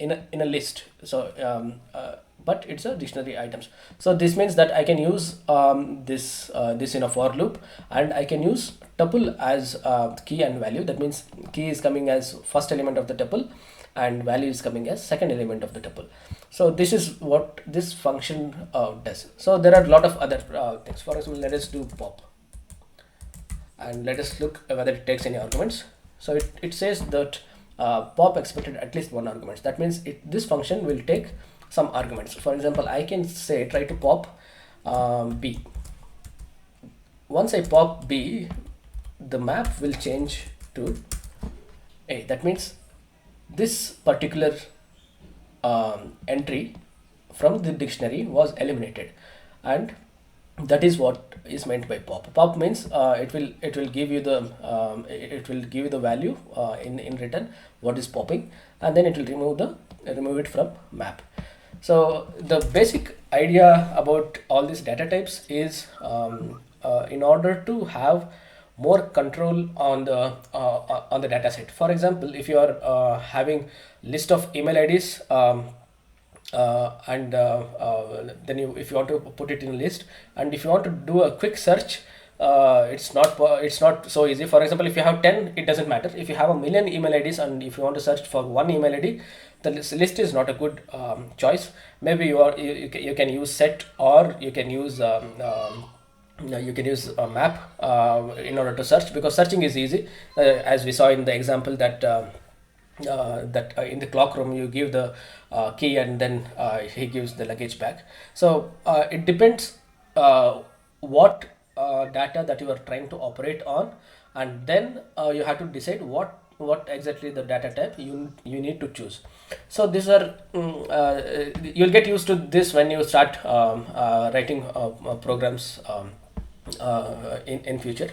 a list. So but it's a dictionary items. So this means that I can use this in a for loop, and I can use tuple as key and value. That means key is coming as first element of the tuple and value is coming as second element of the tuple. So this is what this function does. So there are a lot of other things. For example, let us do pop and let us look whether it takes any arguments. So it says that pop expected at least one argument. That means this function will take some arguments. For example, I can say try to pop b. Once I pop b, the map will change to a. That means this particular entry from the dictionary was eliminated, and that is what is meant by pop. Pop means it will give you the value in return what is popping, and then it will remove it from map. So the basic idea about all these data types is in order to have more control on the data set. For example, if you are having list of email IDs, and then if you want to put it in a list, and if you want to do a quick search, it's not so easy. For example, if you have 10, it doesn't matter. If you have a million email IDs and if you want to search for one email ID, the list is not a good choice. Maybe you can use set, or you can use you can use a map in order to search, because searching is easy, as we saw in the example that in the clock room you give the key, and then he gives the luggage back. So it depends what data that you are trying to operate on, and then you have to decide what exactly the data type you need to choose. So these are you'll get used to this when you start writing programs in future.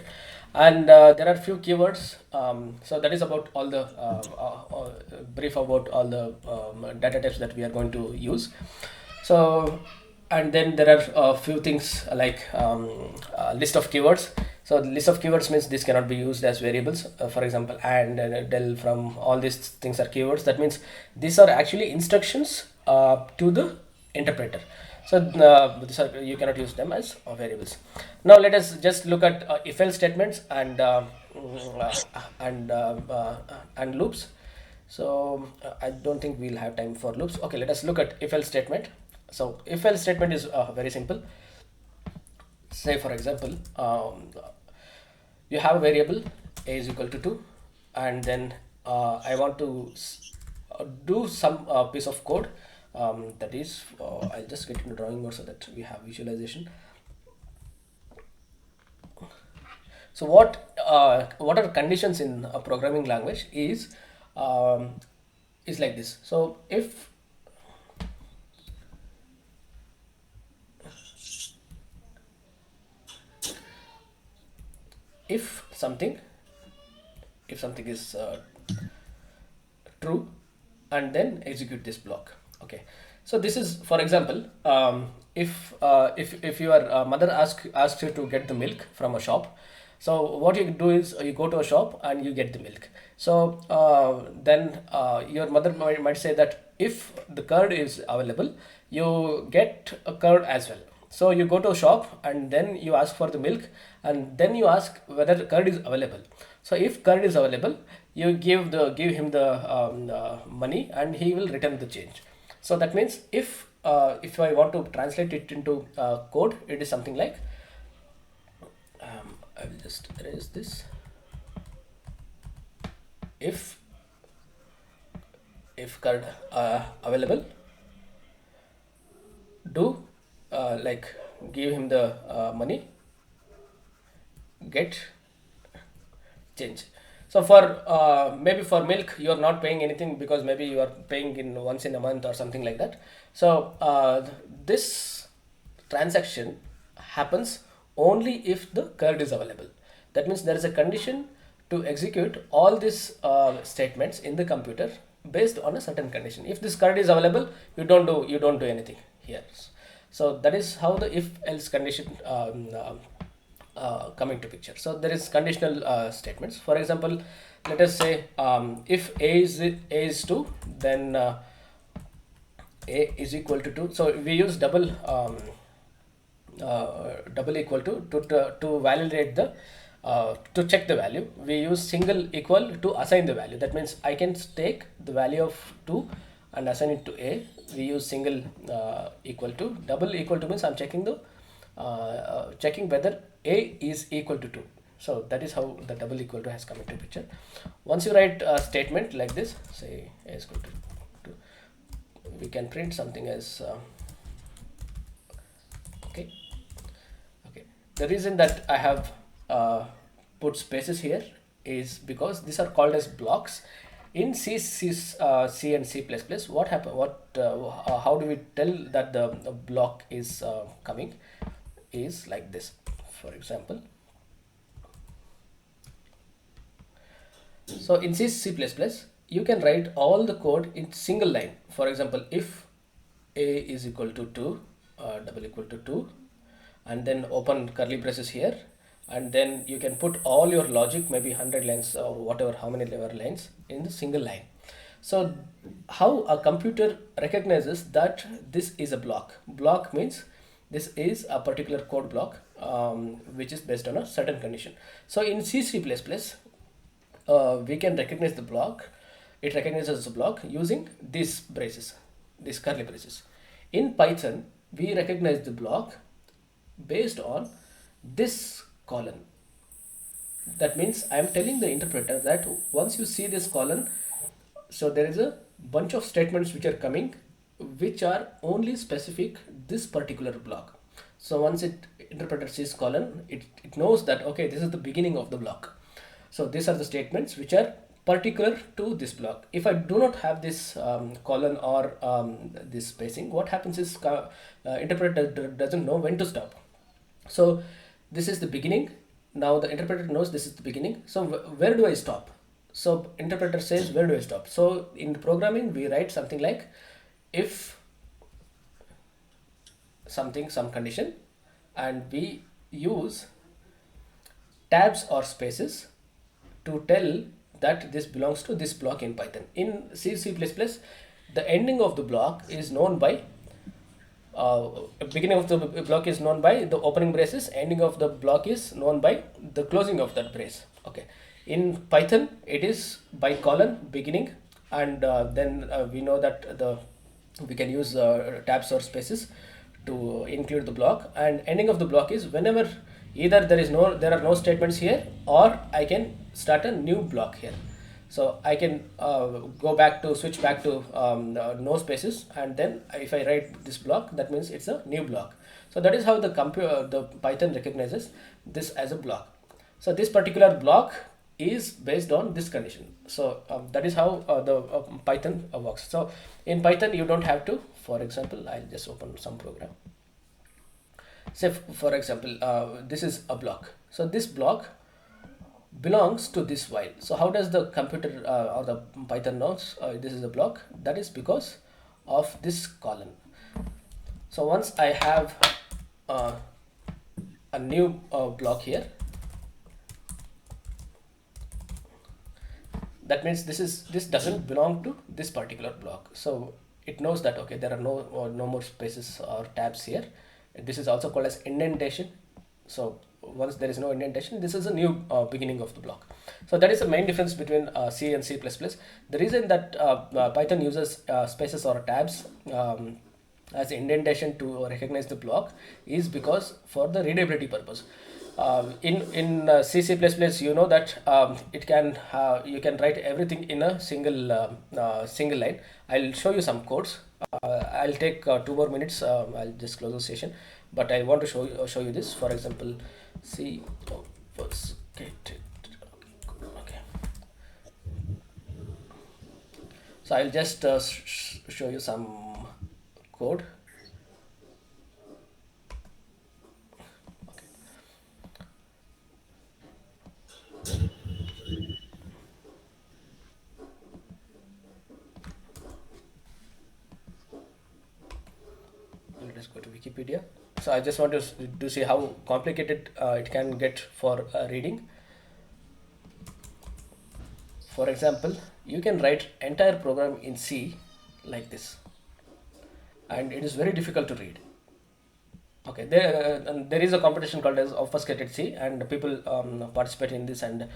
And there are few keywords. So that is about all the brief about all the data types that we are going to use. So, and then there are a few things like list of keywords. So the list of keywords means this cannot be used as variables. For example, and del, from, all these things are keywords. That means these are actually instructions to the interpreter. So you cannot use them as variables. Now let us just look at if-else statements and loops. So I don't think we'll have time for loops. Okay, let us look at if-else statement. So if-else statement is very simple. Say for example, you have a variable a is equal to 2, and then I want to do some piece of code. That is, I'll just get into drawing mode so that we have visualization. So what are conditions in a programming language is like this. So if something is true, and then execute this block. Okay, so this is, for example, if your mother asks you to get the milk from a shop. So what you do is you go to a shop and you get the milk. So then your mother might say that if the curd is available, you get a curd as well. So you go to a shop and then you ask for the milk, and then you ask whether the curd is available. So if curd is available, you give him the money, and he will return the change. So that means if I want to translate it into code, it is something like, I will just erase this. If curd available, do like give him the money, get change. So for maybe for milk you are not paying anything, because maybe you are paying in once in a month or something like that. So this transaction happens only if the curd is available. That means there is a condition to execute all these statements in the computer based on a certain condition. If this curd is available, you don't do anything here. So that is how the if else condition come into picture. So there is conditional statements. For example, let us say if a is 2, then a is equal to 2. So we use double equal to validate the to check the value. We use single equal to assign the value. That means I can take the value of 2 and assign it to a. We use single equal to. Double equal to means I'm checking the checking whether a is equal to 2. So that is how the double equal to has come into picture. Once you write a statement like this, say a is equal to 2, we can print something as okay. The reason that I have put spaces here is because these are called as blocks. In C and C++, what happen? How do we tell that the block is coming? Is like this. For example, so in C, you can write all the code in single line. For example, if a is equal to 2, double equal to 2, and then open curly braces here, and then you can put all your logic, maybe 100 lines or whatever, how many ever lines in the single line. So how a computer recognizes that this is a block means this is a particular code block, which is based on a certain condition. So in C++, we can recognize the block. It recognizes the block using these braces, these curly braces. In Python, we recognize the block based on this colon. That means I am telling the interpreter that once you see this colon, so there is a bunch of statements which are coming, which are only specific this particular block. So once interpreter sees colon, it knows that okay, this is the beginning of the block. So these are the statements which are particular to this block. If I do not have this colon or this spacing, what happens is interpreter doesn't know when to stop. So this is the beginning. Now the interpreter knows this is the beginning. So where do I stop? So interpreter says, where do I stop? So in programming, we write something like if something, some condition, and we use tabs or spaces to tell that this belongs to this block in Python. In C++, the ending of the block is known by beginning of the block is known by the opening braces, ending of the block is known by the closing of that brace. Okay. In Python, it is by colon beginning, and then we know that we can use tabs or spaces to include the block, and ending of the block is whenever either there are no statements here, or I can start a new block here. So I can switch back to no spaces, and then if I write this block, that means it's a new block. So that is how the Python recognizes this as a block. So this particular block is based on this condition. So that is how the Python works. So in Python, you don't have to, for example, I'll just open some program. Say for example, this is a block. So this block belongs to this while. So how does the computer or the Python knows this is a block? That is because of this colon. So once I have a new block here, that means this doesn't belong to this particular block. So it knows that okay, there are no more spaces or tabs here. This is also called as indentation. So once there is no indentation, this is a new beginning of the block. So that is the main difference between C and C++. The reason that Python uses spaces or tabs as indentation to recognize the block is because for the readability purpose. In C++, you know that you can write everything in a single line. I'll show you some codes. I'll take 2 more minutes. I'll just close the session, but I want to show you this. For example, C. First get it. Okay. So I'll just show you some code. Let's go to Wikipedia. So I just want to see how complicated it can get for reading. For example, you can write entire program in C like this, and it is very difficult to read. Okay, there is a competition called as Obfuscated C, and people participate in this, and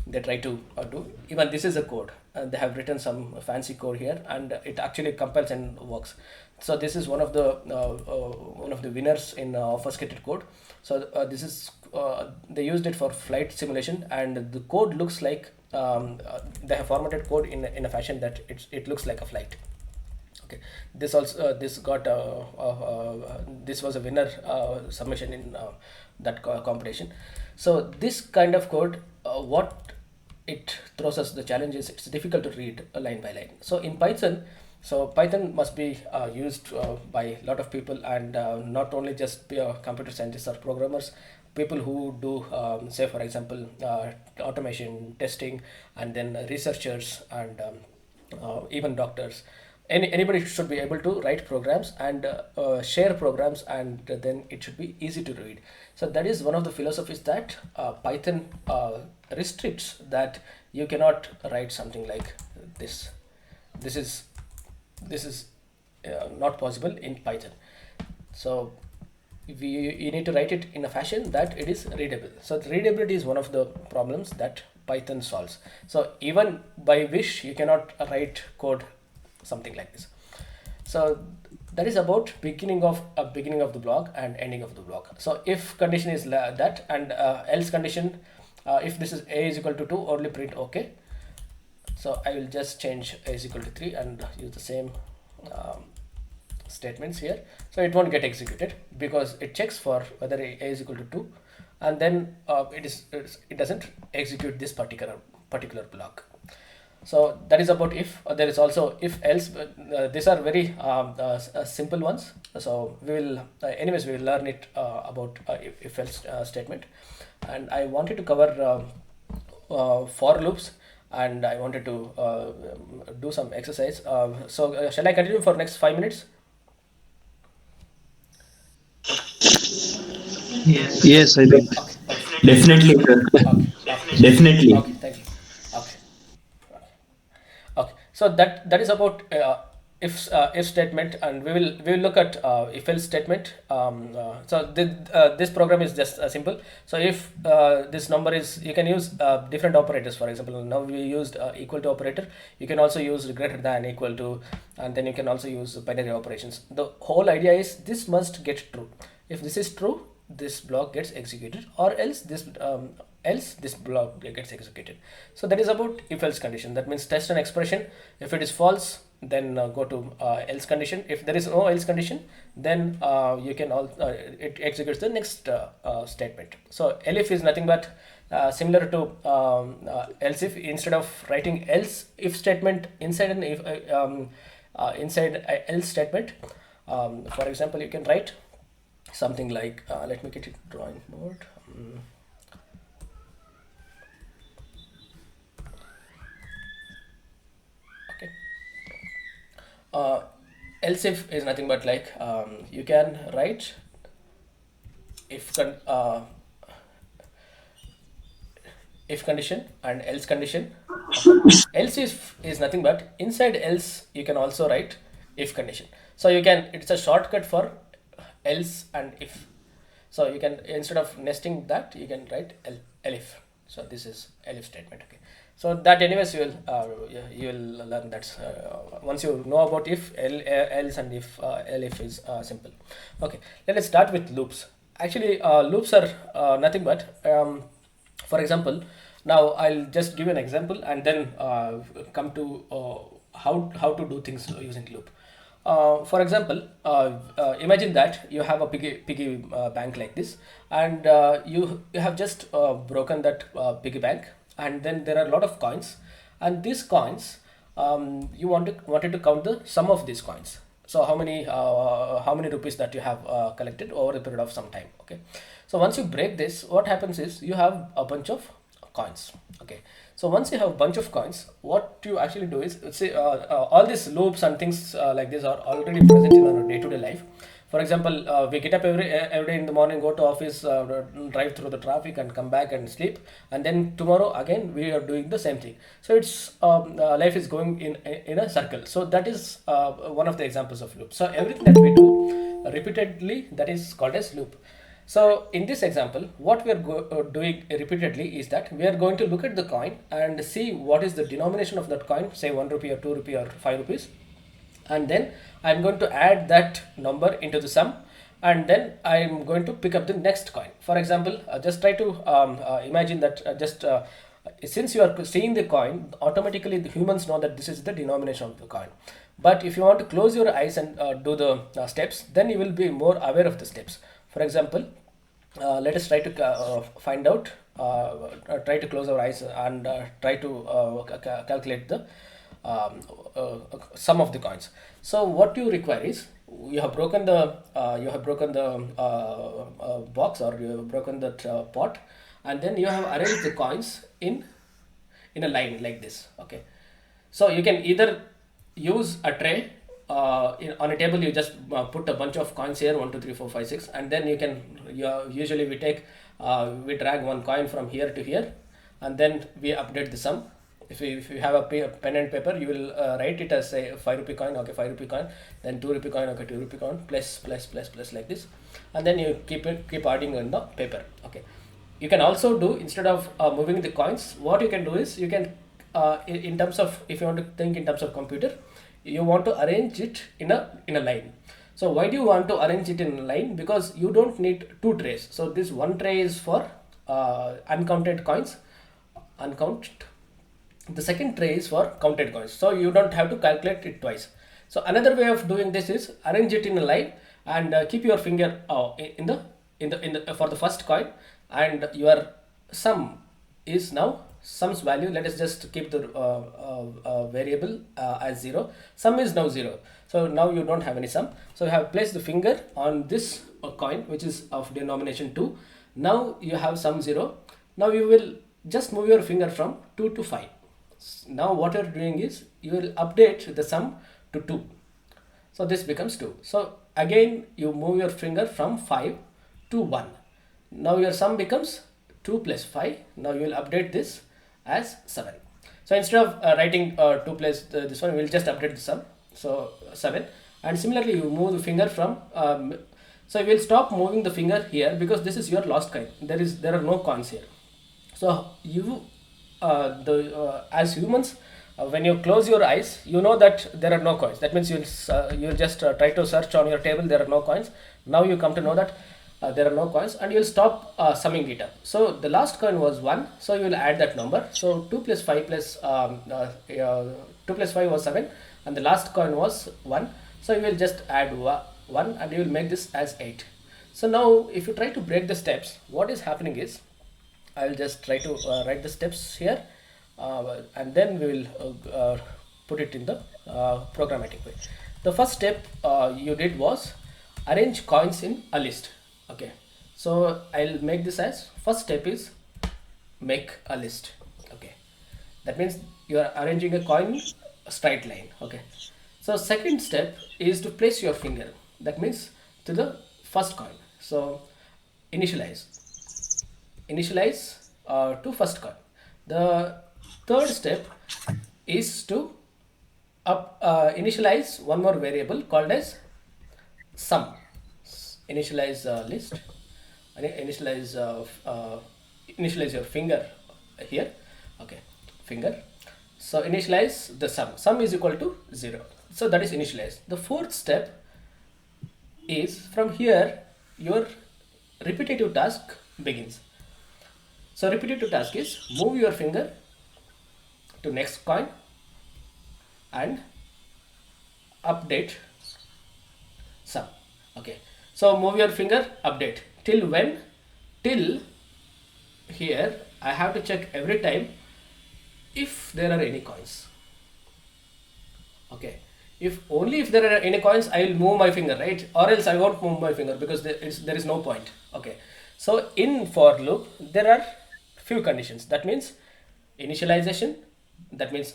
they try to do. Even this is a code, and they have written some fancy code here, and it actually compiles and works. So this is one of the winners in Obfuscated code. So this is they used it for flight simulation, and the code looks like they have formatted code in a fashion that it looks like a flight. Okay, this also this got this was a winner submission in that competition. So this kind of code, what it throws us the challenge is it's difficult to read line by line. So in Python, must be used by a lot of people, and not only just computer scientists or programmers, people who do say for example automation, testing, and then researchers, and even doctors, anybody should be able to write programs and share programs, and then it should be easy to read. So that is one of the philosophies that Python restricts, that you cannot write something like this. This is not possible in Python. So you need to write it in a fashion that it is readable. So the readability is one of the problems that Python solves. So even by wish you cannot write code something like this. So that is about beginning of the block and ending of the block. So if condition is that, and else condition, if this is a is equal to 2, only print okay. So I will just change a is equal to 3 and use the same statements here. So it won't get executed because it checks for whether a is equal to 2, and then it doesn't execute this particular block. So that is about if. There is also if else. These are very simple ones. So we will anyways we will learn it about if else statement. And I wanted to cover for loops, and I wanted to do some exercise. So shall I continue for next 5 minutes? Yes, I think. Okay, okay, Definitely, sir. okay, okay, Definitely. okay. Thank you. Okay. Okay, so that is about if statement, and we will look at if else statement. This program is just simple. So if this number is, you can use different operators. For example, now we used equal to operator. You can also use greater than, equal to, and then you can also use binary operations. The whole idea is this must get true. If this is true, this block gets executed, or else this block gets executed. So that is about if else condition. That means test an expression. If it is false, then go to else condition. If there is no else condition, then you can it executes the next statement. So elif is nothing but similar to else if. Instead of writing else if statement inside an if inside else statement, for example, you can write something like let me get it drawing mode. Okay. Else if is nothing but like you can write if condition and else condition. Else if is nothing but inside else you can also write if condition. So you can, it's a shortcut for else and if. So you can, instead of nesting that, you can write elif. So this is elif statement. Okay. So that anyways you will learn that once you know about if, else, and if elif is simple. Okay. Let us start with loops. Actually, loops are nothing but for example, now I'll just give you an example and then come to how to do things using loop. For example, imagine that you have a piggy bank like this, and you have just broken that piggy bank, and then there are a lot of coins, and these coins you wanted to count the sum of these coins. So how many rupees that you have collected over a period of some time. Okay. So once you break this, what happens is you have a bunch of coins. Okay. So once you have a bunch of coins, what you actually do is, say all these loops and things like this are already present in our day-to-day life. For example, we get up every day in the morning, go to office, drive through the traffic, and come back and sleep, and then tomorrow again we are doing the same thing. So it's life is going in a circle. So that is one of the examples of loop. So everything that we do repeatedly, that is called as loop. So in this example, what we are doing repeatedly is that we are going to look at the coin and see what is the denomination of that coin, say 1 rupee or 2 rupee or 5 rupees, and then I'm going to add that number into the sum, and then I'm going to pick up the next coin. For example, just try to imagine that since you are seeing the coin, automatically the humans know that this is the denomination of the coin. But if you want to close your eyes and do the steps, then you will be more aware of the steps. For example, let us try to find out, try to close our eyes and try to calculate the sum of the coins. So what you require is, you have broken the box, or you have broken the pot, and then you have arranged the coins in a line like this. Okay. So you can either use a tray. On a table, you just put a bunch of coins here, 1 2 3 4 5 6, and then you can, usually we take, we drag one coin from here to here, and then we update the sum. If you have a pen and paper, you will write it as a 5 rupee coin, okay, 5 rupee coin, then 2 rupee coin, okay, 2 rupee coin, plus plus plus plus, like this, and then you keep adding on the paper. Okay, you can also do, instead of moving the coins, what you can do is, you can, in terms of, if you want to think in terms of computer, you want to arrange it in a line. So why do you want to arrange it in a line? Because you don't need two trays. So this one tray is for uncounted coins, the second tray is for counted coins, so you don't have to calculate it twice. So another way of doing this is arrange it in a line, and keep your finger in the for the first coin, and your sum is now, sum's value, let us just keep the variable as 0. Sum is now 0, so now you don't have any sum. So you have placed the finger on this coin, which is of denomination 2. Now you have sum 0. Now you will just move your finger from 2 to 5. Now what you're doing is, you will update the sum to 2. So this becomes 2. So again you move your finger from 5 to 1. Now your sum becomes 2 plus 5. Now you will update this as 7. So instead of writing 2 plus this one, we will just update the sum, so 7. And similarly, you move the finger from, so you will stop moving the finger here, because this is your last coin. There are no coins here. So you, as humans, when you close your eyes, you know that there are no coins. That means you'll just try to search on your table, there are no coins. Now you come to know that there are no coins, and you will stop summing it up. So the last coin was 1, so you will add that number. So 2 plus 5 plus 2 plus 5 was 7, and the last coin was 1, so you will just add 1, and you will make this as 8. So now if you try to break the steps, what is happening is, I will just try to write the steps here, and then we will put it in the programmatic way. The first step you did was arrange coins in a list. Okay, so I'll make this as, first step is make a list. Okay, that means you are arranging a coin straight line. Okay, so second step is to place your finger, that means to the first coin. So initialize to first coin. The third step is to initialize one more variable called as sum. Initialize list, initialize your finger here. Okay, finger. So initialize the sum is equal to 0. So that is initialize. The fourth step is, from here your repetitive task begins. So repetitive task is, move your finger to next coin and update sum. Okay, so move your finger, update till when? Till here I have to check every time if there are any coins. Okay, if there are any coins, I will move my finger, right? Or else I won't move my finger, because there is no point. Okay, so in for loop there are few conditions. That means initialization, that means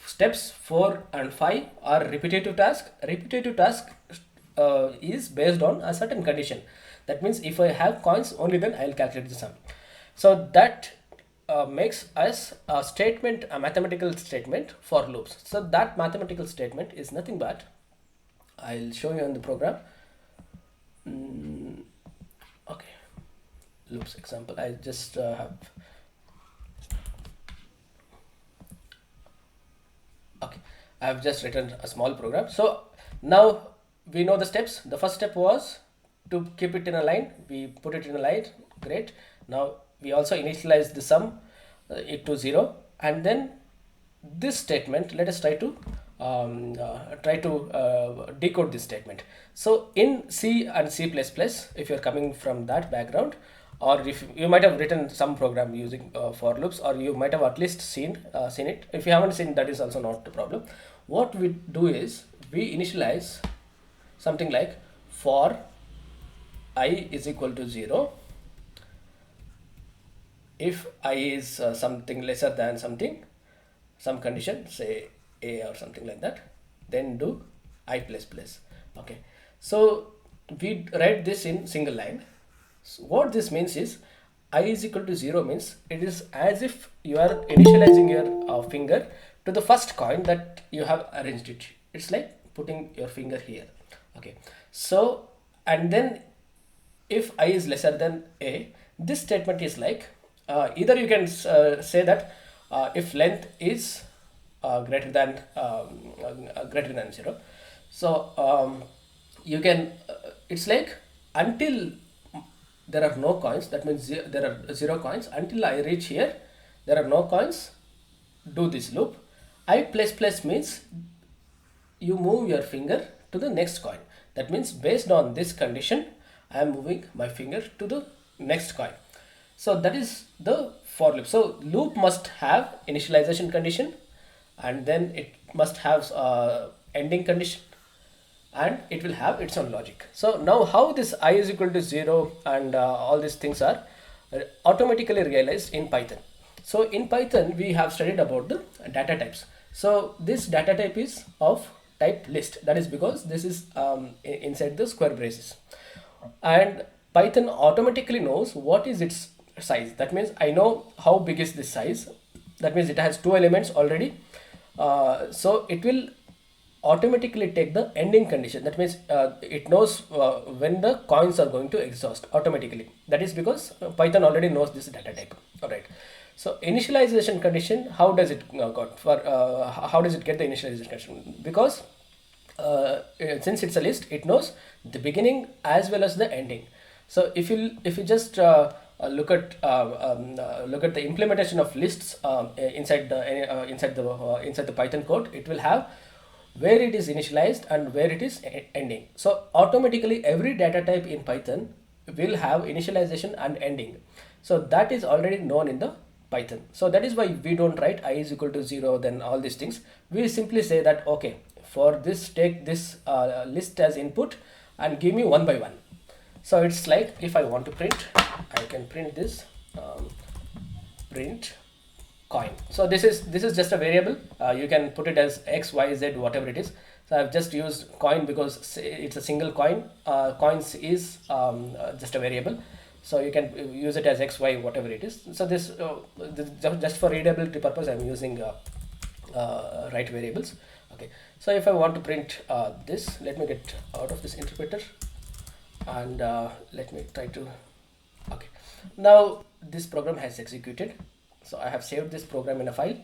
steps 4 and 5 are repetitive task. Repetitive task is based on a certain condition. That means if I have coins, only then I will calculate the sum. So that makes us a statement, a mathematical statement for loops. So that mathematical statement is nothing but, I'll show you in the program. Okay, loops example. I just have. Okay, I have just written a small program. So now we know the steps. The first step was to keep it in a line. We put it in a line. Great. Now we also initialize the sum it to 0, and then this statement, let us try to decode this statement. So in C and C++, if you are coming from that background, or if you might have written some program using for loops, or you might have at least seen it. If you haven't seen, that is also not a problem. What we do is, we initialize something like for I is equal to 0, if I is something lesser than something, some condition, say a or something like that, then do I plus plus. Okay, so we write this in single line. So what this means is I is equal to 0 means it is as if you are initializing your finger to the first coin that you have arranged it. It's like putting your finger here. Okay, so and then if I is lesser than a, this statement is like either you can say that if length is greater than 0. So you can it's like until there are no coins, that means there are 0 coins until I reach here, there are no coins, do this loop. I plus plus means you move your finger to the next coin. That means based on this condition I am moving my finger to the next coin. So that is the for loop. So loop must have initialization condition, and then it must have ending condition, and it will have its own logic. So now how this I is equal to 0 and all these things are automatically realized in Python. So in Python we have studied about the data types. So this data type is of type list. That is because this is inside the square braces, and Python automatically knows what is its size. That means I know how big is this size. That means it has 2 elements already. So it will automatically take the ending condition. That means it knows when the coins are going to exhaust automatically. That is because Python already knows this data type. All right. So initialization condition, how does it got for how does it get the initialization condition? Because since it's a list, it knows the beginning as well as the ending. So if you just look at the implementation of lists inside the Python code, it will have where it is initialized and where it is ending. So automatically every data type in Python will have initialization and ending. So that is already known in the Python. So that is why we don't write I is equal to 0, then all these things. We simply say that okay, for this take this list as input and give me one by one. So it's like if I want to print, I can print this print coin. So this is just a variable. You can put it as x, y, z, whatever it is. So I've just used coin because it's a single coin. Coins is just a variable, so you can use it as x, y, whatever it is. So this just for readability purpose I'm using write variables. Okay, so if I want to print this, let me get out of this interpreter and let me try to. Okay, now this program has executed. So I have saved this program in a file,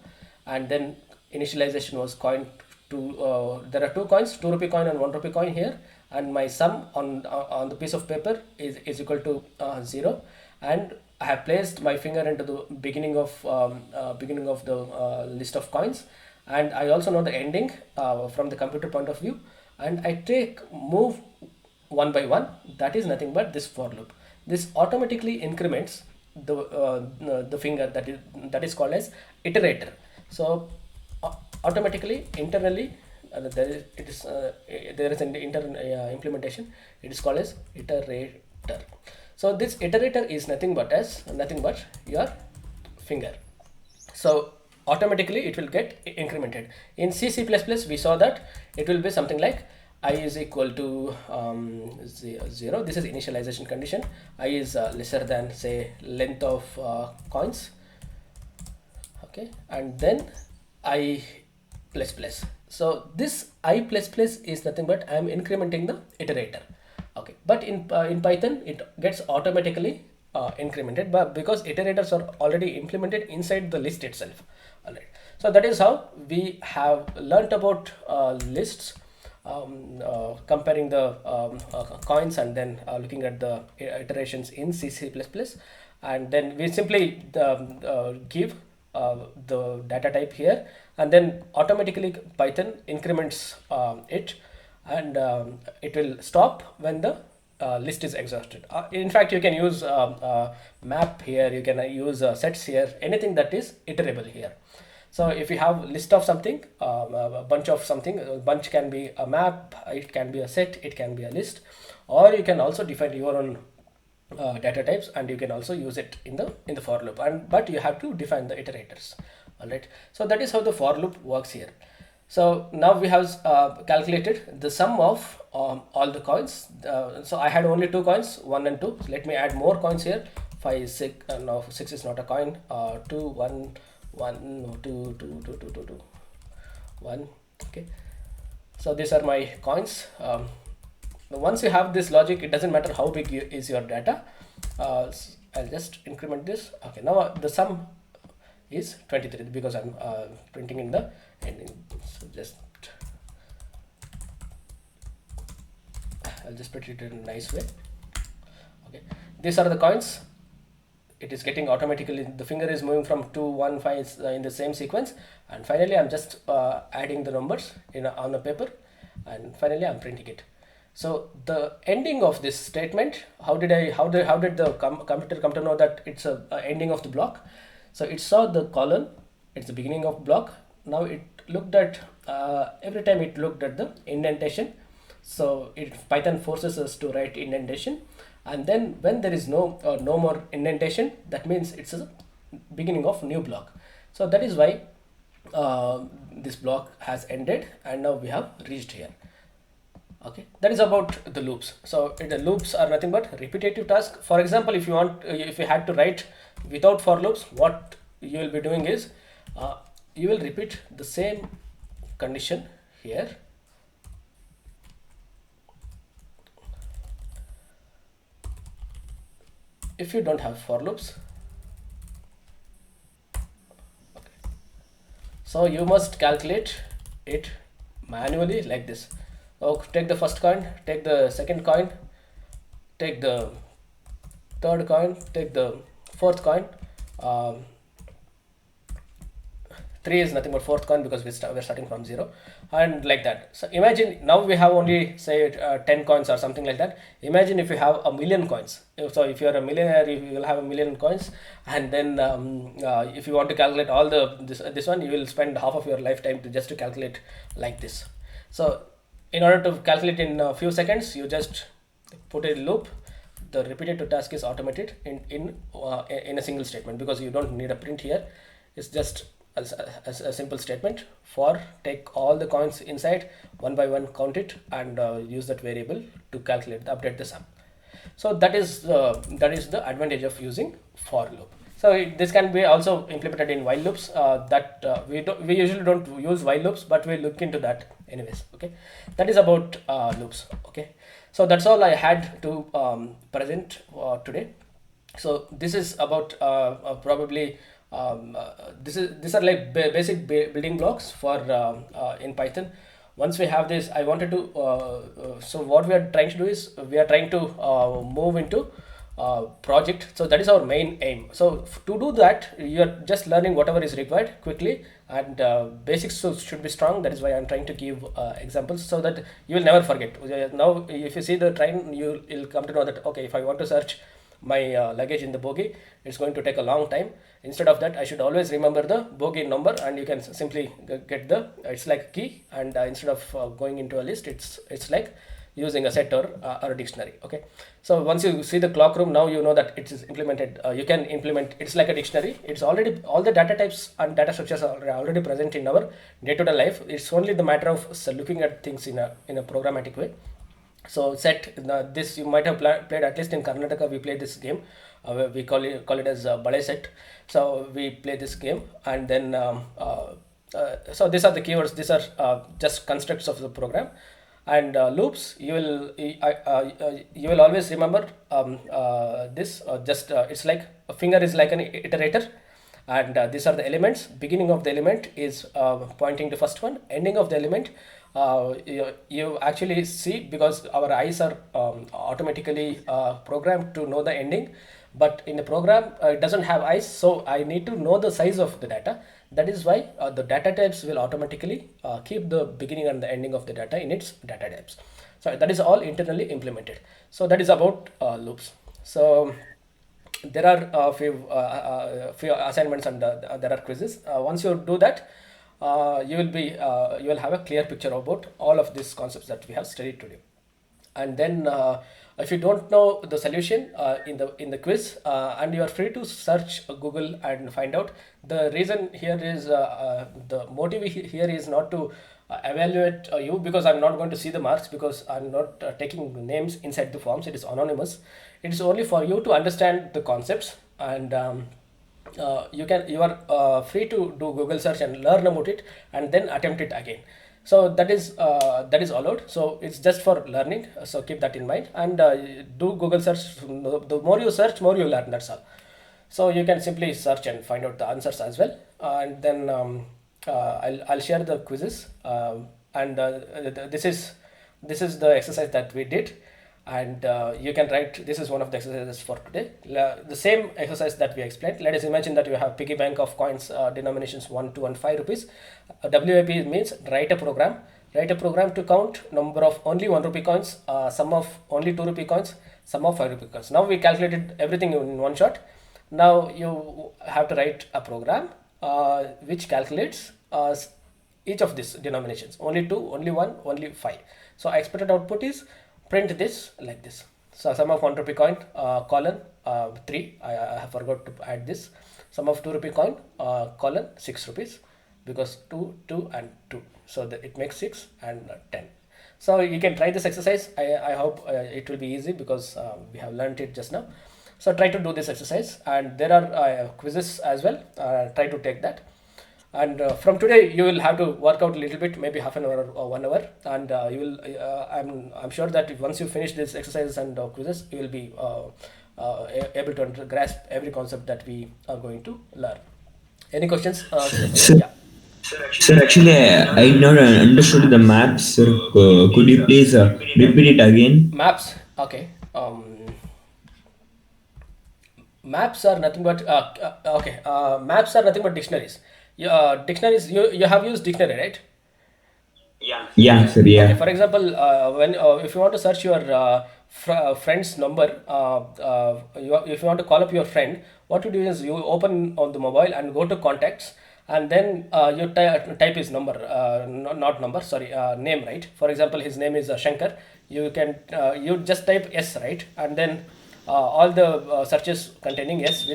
and then initialization was coin to there are 2 coins, 2 rupee coin and 1 rupee coin here, and my sum on the piece of paper is equal to 0, and I have placed my finger into the beginning of the list of coins, and I also know the ending from the computer point of view, and I move one by one. That is nothing but this for loop. This automatically increments the finger that is called as iterator. So automatically internally there is an implementation. It is called as iterator. So this iterator is nothing but your finger. So automatically it will get incremented. In C++ we saw that it will be something like I is equal to 0. This is initialization condition. I is lesser than, say, length of coins. Okay, and then I plus plus. So this I plus plus is nothing but I am incrementing the iterator. Okay, but in Python it gets automatically incremented, but because iterators are already implemented inside the list itself. All right, so that is how we have learnt about lists. Comparing the coins and then looking at the iterations in C++, and then we simply give the data type here, and then automatically Python increments it, and it will stop when the list is exhausted. In fact, you can use map here, you can use sets here, anything that is iterable here. So if you have list of something, a bunch of something, a bunch can be a map, it can be a set, it can be a list, or you can also define your own data types, and you can also use it in the for loop. But you have to define the iterators. All right. So that is how the for loop works here. So now we have calculated the sum of all the coins. So I had only two coins, 1 and 2. So let me add more coins here. 5, 6, no, 6 is not a coin. 2, 1, 1, no, 2, 2, 2, 2, 2, 2, 1. Okay. So these are my coins. Once you have this logic, it doesn't matter how big is your data. I'll just increment this. Okay, now the sum is 23 because I'm printing in the ending. So just I'll just put it in a nice way. Okay, these are the coins. It is getting automatically, the finger is moving from 2, 1, 5 in the same sequence, and finally I'm just adding the numbers on a paper, and finally I'm printing it. So the ending of this statement, how did the computer come to know that it's a ending of the block? So it saw the colon, it's the beginning of block. Now it looked at every time it looked at the indentation. So Python forces us to write indentation, and then when there is no more indentation, that means it's a beginning of new block. So that is why this block has ended, and now we have reached here. Okay, that is about the loops. So the loops are nothing but repetitive task. For example, if you had to write without for loops, what you will be doing is you will repeat the same condition here. If you don't have for loops, okay, so you must calculate it manually like this. Okay, take the first coin, take the second coin, take the third coin, take the fourth coin. 3 is nothing but fourth coin because we're starting from 0, and like that. So imagine now we have only say 10 coins or something like that. Imagine if you have a million coins. So if you're a millionaire, you will have a million coins, and then if you want to calculate all this one, you will spend half of your lifetime just to calculate like this. So in order to calculate in a few seconds, you just put a loop. The repetitive task is automated in a single statement, because you don't need a print here. It's just as a simple statement for take all the coins inside, one by one count it, and use that variable to calculate update the sum. So that is the advantage of using for loop. So this can be also implemented in while loops. We usually don't use while loops, but we'll look into that anyways. Okay, that is about loops. Okay, so that's all I had to present today. So this is about probably these are like basic building blocks for in Python. Once we have this, I wanted to so what we are trying to do is we are trying to move into project. So that is our main aim. So to do that, you are just learning whatever is required quickly, and basics should be strong. That is why I'm trying to give examples so that you will never forget. Now if you see the train, you'll come to know that okay, if I want to search my luggage in the bogie, it's going to take a long time. Instead of that, I should always remember the bogie number, and you can simply get it's like key, and instead of going into a list, it's like using a set or a dictionary. Okay, so once you see the clock room, now you know that it is implemented. You can implement, it's like a dictionary. It's already, all the data types and data structures are already present in our day-to-day life. It's only the matter of looking at things in a programmatic way. So set this, you might have played, at least in Karnataka we play this game. We call it as Bale set. So we play this game, and then so these are the keywords. These are just constructs of the program. And loops, you will always remember this. It's like a finger is like an iterator, and these are the elements. Beginning of the element is pointing to first one. Ending of the element, you actually see, because our eyes are automatically programmed to know the ending, but in the program it doesn't have eyes, so I need to know the size of the data. That is why the data types will automatically keep the beginning and the ending of the data in its data types. So that is all internally implemented. So that is about loops. So there are a few assignments, and there are quizzes. Once you do that, you will have a clear picture about all of these concepts that we have studied today. And then if you don't know the solution in the quiz, and you are free to search Google and find out. The reason here is the motive here is not to evaluate you, because I'm not going to see the marks, because I'm not taking names inside the forms. It is anonymous. It is only for you to understand the concepts, and you are free to do Google search and learn about it, and then attempt it again. So that is allowed. So it's just for learning. So keep that in mind, and do Google search. The more you search, more you learn. That's all. So you can simply search and find out the answers as well, and then I'll share the quizzes, and this is the exercise that we did, and you can write. This is one of the exercises for today. The same exercise that we explained. Let us imagine that you have piggy bank of coins, denominations 1, 2 and 5 rupees. WAP means write a program. Write a program to count number of only 1 rupee coins, sum of only 2 rupee coins, sum of 5 rupee coins. Now we calculated everything in one shot. Now you have to write a program which calculates each of these denominations, only 2, only 1, only 5. So expected output is print this like this. So sum of 1 rupee coin, colon 3, I forgot to add this. Sum of 2 rupee coin, colon 6 rupees, because 2, 2 and 2. So that it makes 6 and 10. So you can try this exercise. I hope it will be easy, because we have learned it just now. So try to do this exercise, and there are quizzes as well. Try to take that, and from today you will have to work out a little bit, maybe half an hour or 1 hour, and you will. I'm sure that if once you finish this exercises and quizzes, you will be able to grasp every concept that we are going to learn. Any questions? Sir, Yeah. sir, actually, I not understood the maps, sir. Could you please repeat it again? Maps. Okay. Maps are nothing but okay. Maps are nothing but dictionaries. Dictionaries. You have used dictionary, right? Yeah, sir. Okay. Yeah. For example, when if you want to search your friend's number, if you want to call up your friend, what you do is you open on the mobile and go to contacts, and then you type his number, not number, sorry, name, right? For example, his name is Shankar. You can you just type S, right, and then all the searches containing S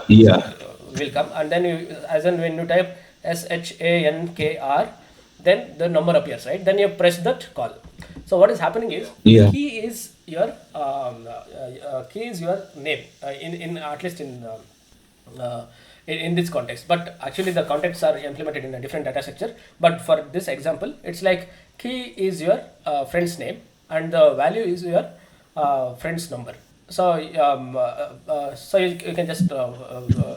Yeah. will come, and then you, as in when you type SHANKR, then the number appears, right? Then you press that call. So what is happening is Yeah. key is your name, in at least in this context, but actually the contexts are implemented in a different data structure. But for this example, it's like key is your friend's name, and the value is your friend's number. So so you can just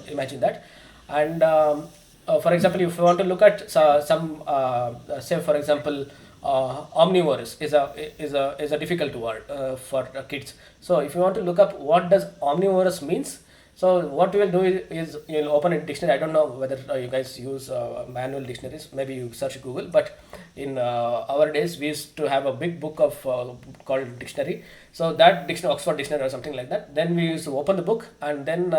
imagine that. And for example, if you want to look at some say for example, omnivorous is a difficult word for kids. So if you want to look up what does omnivorous means, so what you will do is you'll open a dictionary. I don't know whether you guys use manual dictionaries. Maybe you search Google. But in our days, we used to have a big book of called dictionary. So that dictionary, Oxford Dictionary or something like that. Then we used to open the book, and then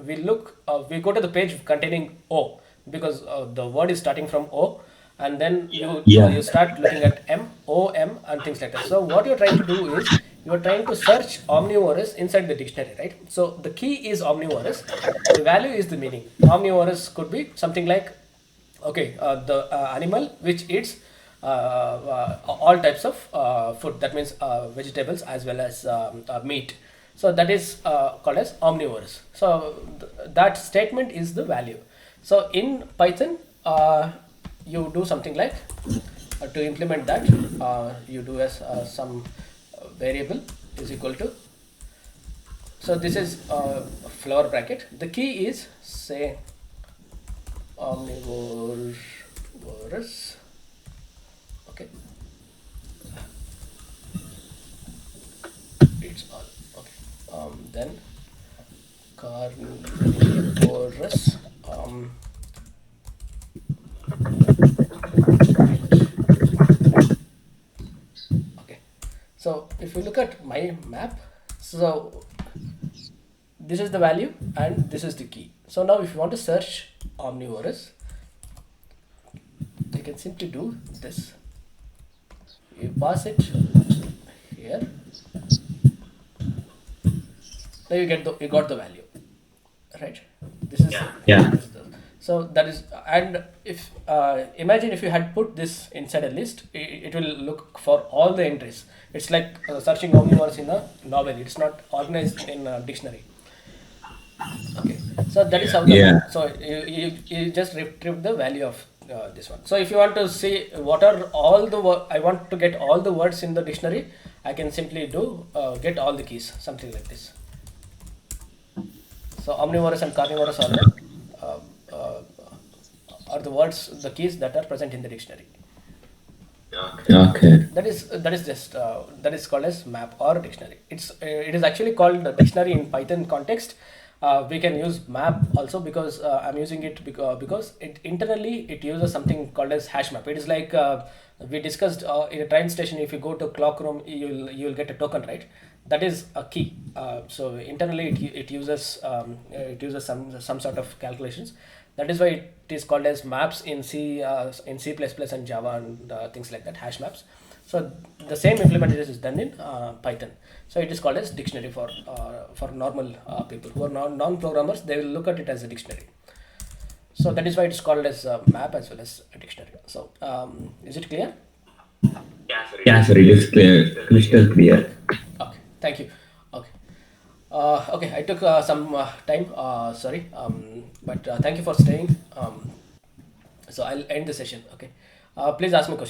we look. We go to the page containing O, because the word is starting from O, and then Yeah. you start looking at M, O, M, and things like that. So what you're trying to do is you're trying to search omnivorous inside the dictionary, right? So the key is omnivorous, the value is the meaning. Omnivorous could be something like, okay, the animal which eats all types of food. That means vegetables as well as meat. So that is called as omnivorous. So that statement is the value. So in Python, you do something like to implement that, you do as some variable is equal to. So this is flower bracket. The key is say omnivorous. Okay, it's all okay. Then carnivorous. Okay, so if you look at my map, so this is the value and this is the key. So now if you want to search omnivorous, you can simply do this. You pass it here. Now you got the value, right? This is Yeah. this is the, So that is, and if imagine if you had put this inside a list, it will look for all the entries. It's like searching omnivores in a novel. It's not organized in a dictionary. Okay, so that is how the Yeah. so you just retrieve the value of this one. So if you want to see what are all the I want to get all the words in the dictionary, I can simply do get all the keys, something like this. So omnivorous and carnivorous uh, uh, are the words, the keys that are present in the dictionary. Okay. That is just that is called as map or dictionary. It is actually called a dictionary in Python context. We can use map also because I'm using it because it internally it uses something called as hash map. It is like we discussed in a train station. If you go to clock room, you'll get a token, right? That is a key. So internally it uses some sort of calculations. That is why it is called as maps in C++ and Java and things like that, hash maps. So the same implementation is done in Python. So it is called as dictionary for normal people who are non-programmers. They will look at it as a dictionary. So that is why it is called as a map as well as a dictionary. So is it clear? Yeah, sir, it is clear, crystal clear. Okay, thank you. Okay. Okay, I took some time. Sorry, but thank you for staying. So I'll end the session. Okay. Please ask me questions.